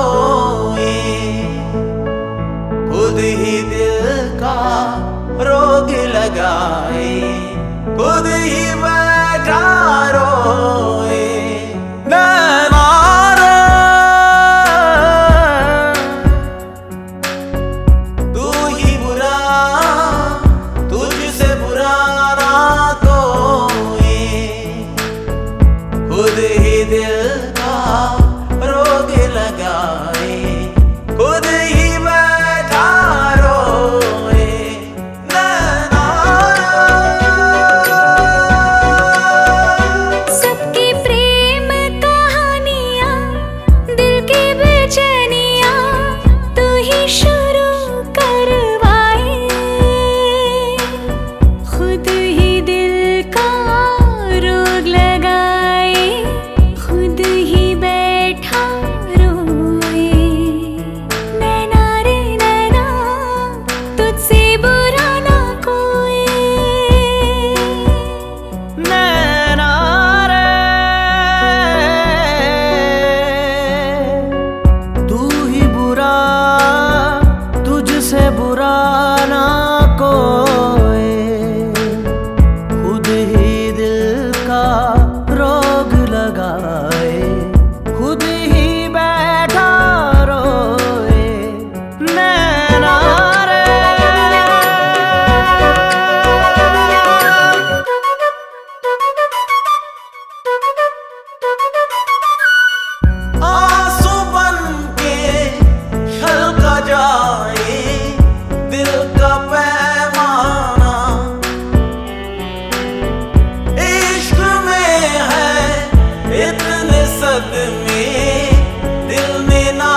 में दिल में ना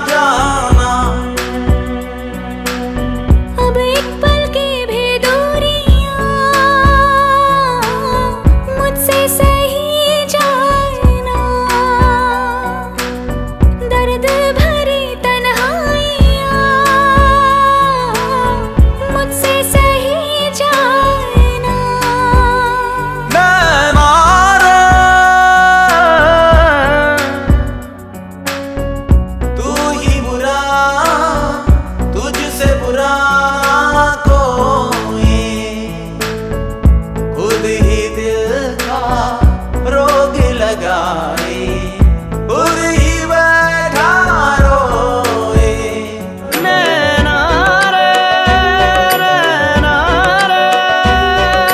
जाना। अब एक पल की भी दूरियां मुझसे सही जाए ना, दर्द भरी तन्हाइयां मुझसे सही जाए ना। नैनारे तू ही बुरा, तुझसे बुरा कोई, खुद ही दिल का रोग लगाए, खुद ही बैठा रोए। नैना रे, नैना रे,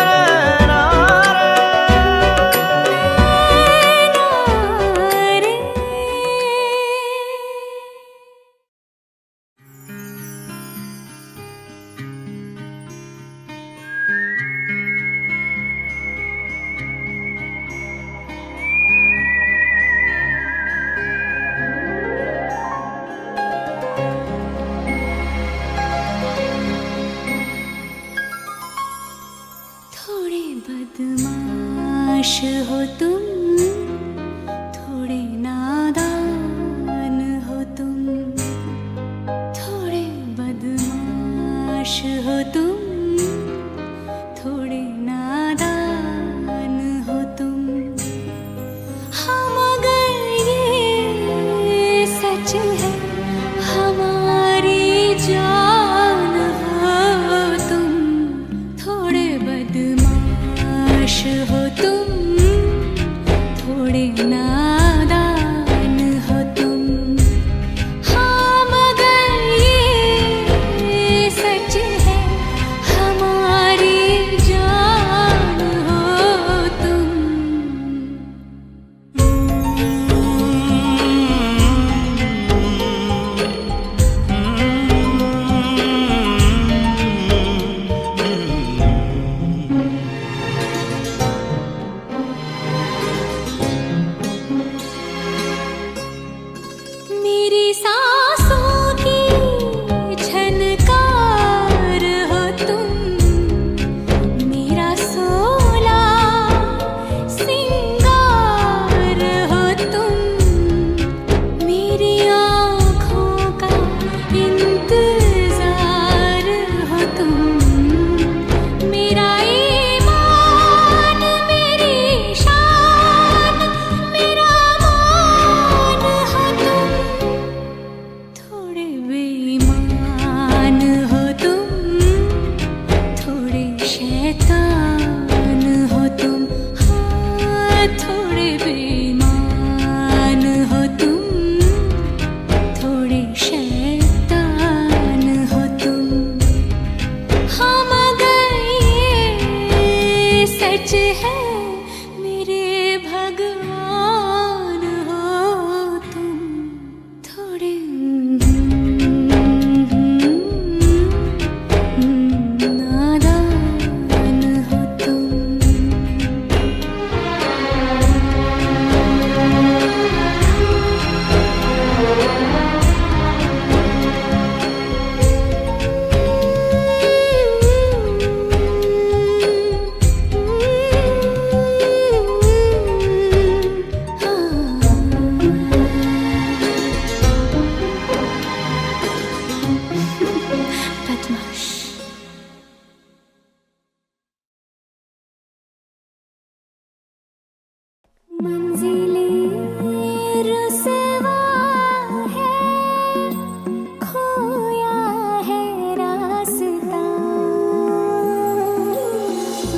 नैना रे। थोड़े बदमाश हो तुम, थोड़े नादान हो तुम, थोड़े बदमाश हो तुम, थोड़े नादान हो तुम। हाँ मगर ये सच है हमारी जान हो तुम, थोड़े बदमाश हो तुम, थोड़े नादान हो तुम। हाँ मगर ये सच है हमारी जान हो तुम। मेरी सांसों की झनकार हो तुम, मेरा सोला सिंगार हो तुम, मेरी आँखों का इंतजार हो तुम, मेरा ईमान मेरी शान मेरा मान हो तुम। थोड़े बेईमान हो तुम, थोड़े शैतान हो तुम। हाँ थोड़े बेईमान हो तुम, थोड़े शैतान हो तुम। हाँ मगर ये सच है मेरे भगवान हो तुम, थोड़े नादान हो तुम। बदमाश। मंजिलें रुसवा है, खोया है रास्ता,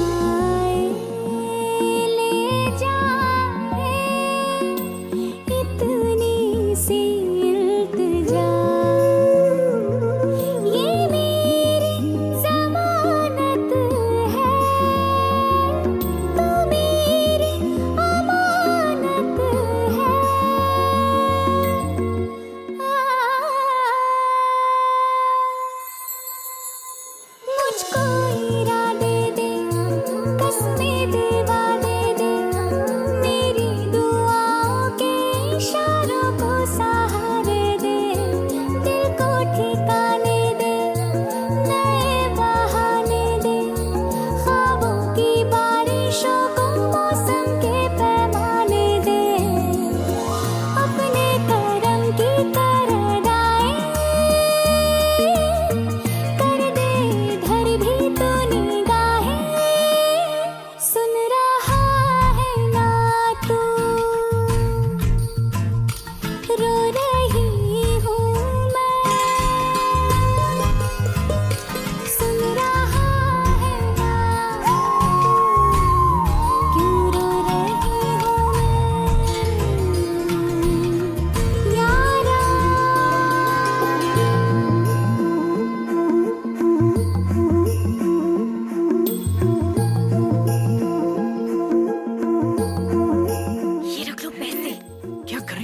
आए ले जाए इतनी सी इल्तिजा। ये मेरी ज़मानत है, तू मेरी अमानत है।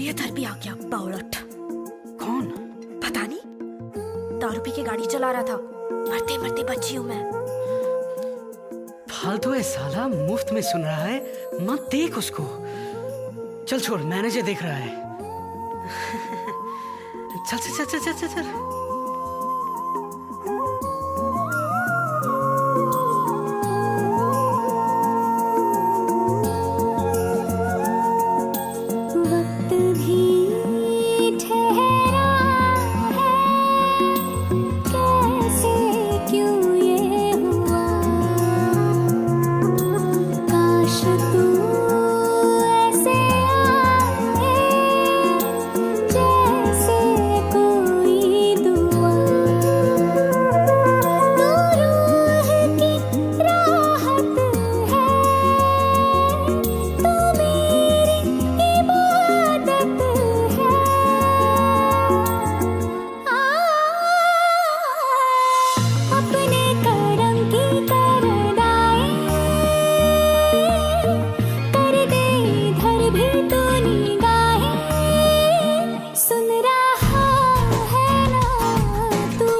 इधर भी आ गया बावळट। कौन? पता नहीं, दारू पी के गाड़ी चला रहा था। मरते मरते बची हूँ मैं। फालतू है साला, मुफ्त में सुन रहा है, मत देख उसको। चल छोड़, मैनेजर देख रहा है। चल चल चल चल चल चल। वक्त भी ठहरा है, कैसे क्यों ये हुआ। काश तू ऐसे आए जैसे कोई दुआ। तू रूह की राहत है, तू मेरी इबादत है। अपने करम की करदाई कर दे इधर भी तू निगाहें। सुन रहा है ना तू,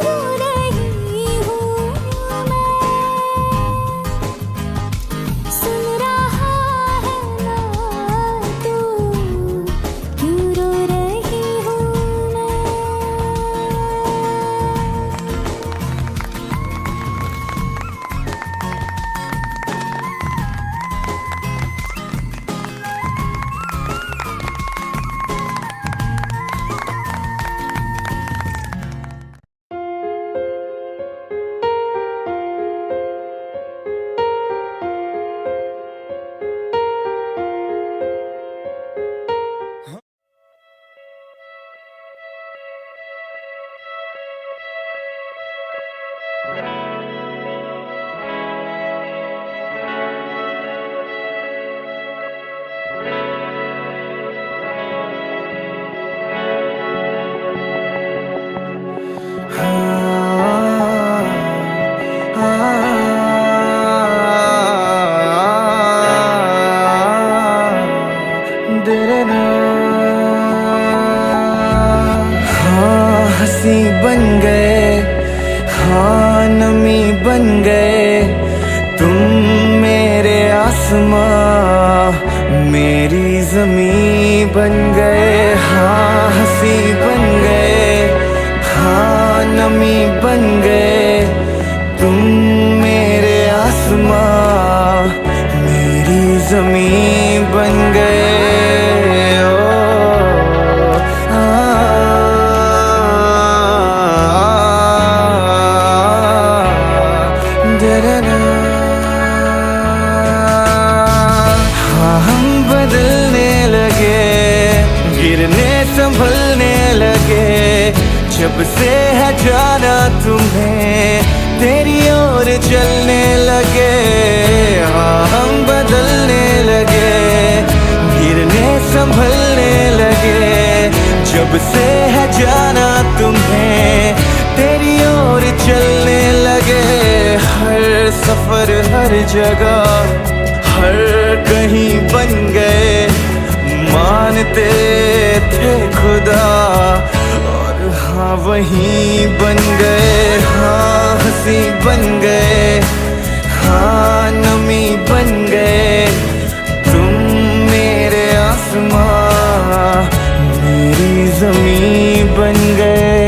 रो रही हूँ मैं। सुन रहा है ना तू, क्यों रो रही हूँ मैं। हाँ हंसी बन गए, हाँ नमी बन गए तुम मेरे आसमां, मेरी ज़मीं बन गए। हाँ हंसी बन गए, हाँ नमी बन गए तुम मेरे आसमां, मेरी ज़मीं बन गए। हाँ हम बदलने लगे, गिरने संभलने लगे, जब से है जाना तुम्हें तेरी ओर चलने लगे। हाँ हम बदलने लगे, गिरने संभलने लगे, जब से है जाना तुम्हें तेरी ओर चलने लगे। हर सफर हर जगह हर कहीं बन गए, मानते थे खुदा और हाँ वहीं बन गए। हाँ हंसी बन गए, हाँ नमी बन गए तुम मेरे आसमां, मेरी ज़मीं बन गए।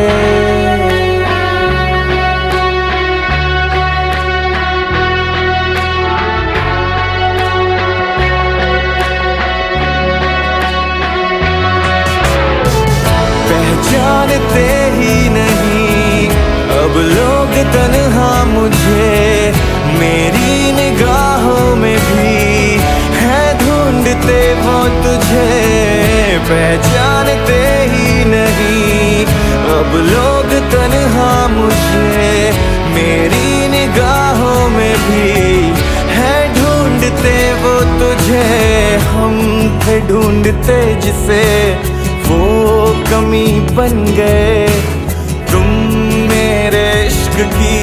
जानते ही नहीं अब लोग तन्हा मुझे, मेरी निगाहों में भी है ढूंढते वो तुझे। पहचानते ही नहीं अब लोग तन्हा मुझे, मेरी निगाहों में भी है ढूंढते वो तुझे। हम थे ढूंढते जिसे वो कमी बन गए, तुम मेरे इश्क की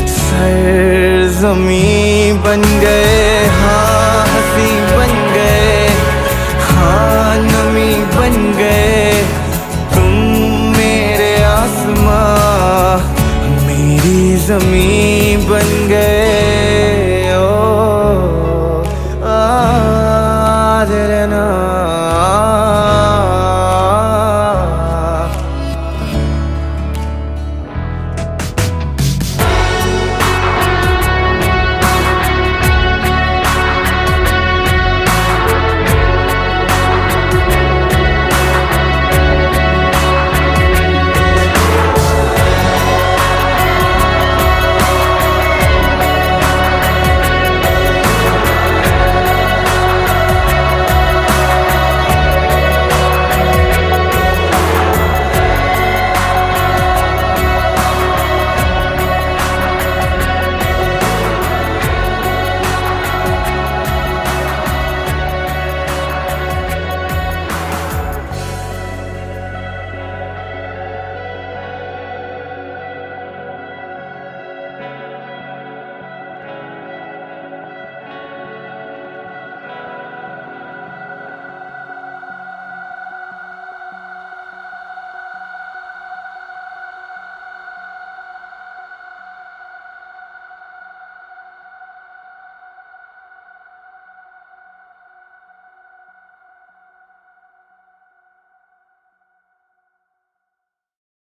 सरज़मीं बन गए। हाँ हंसी बन गए, आज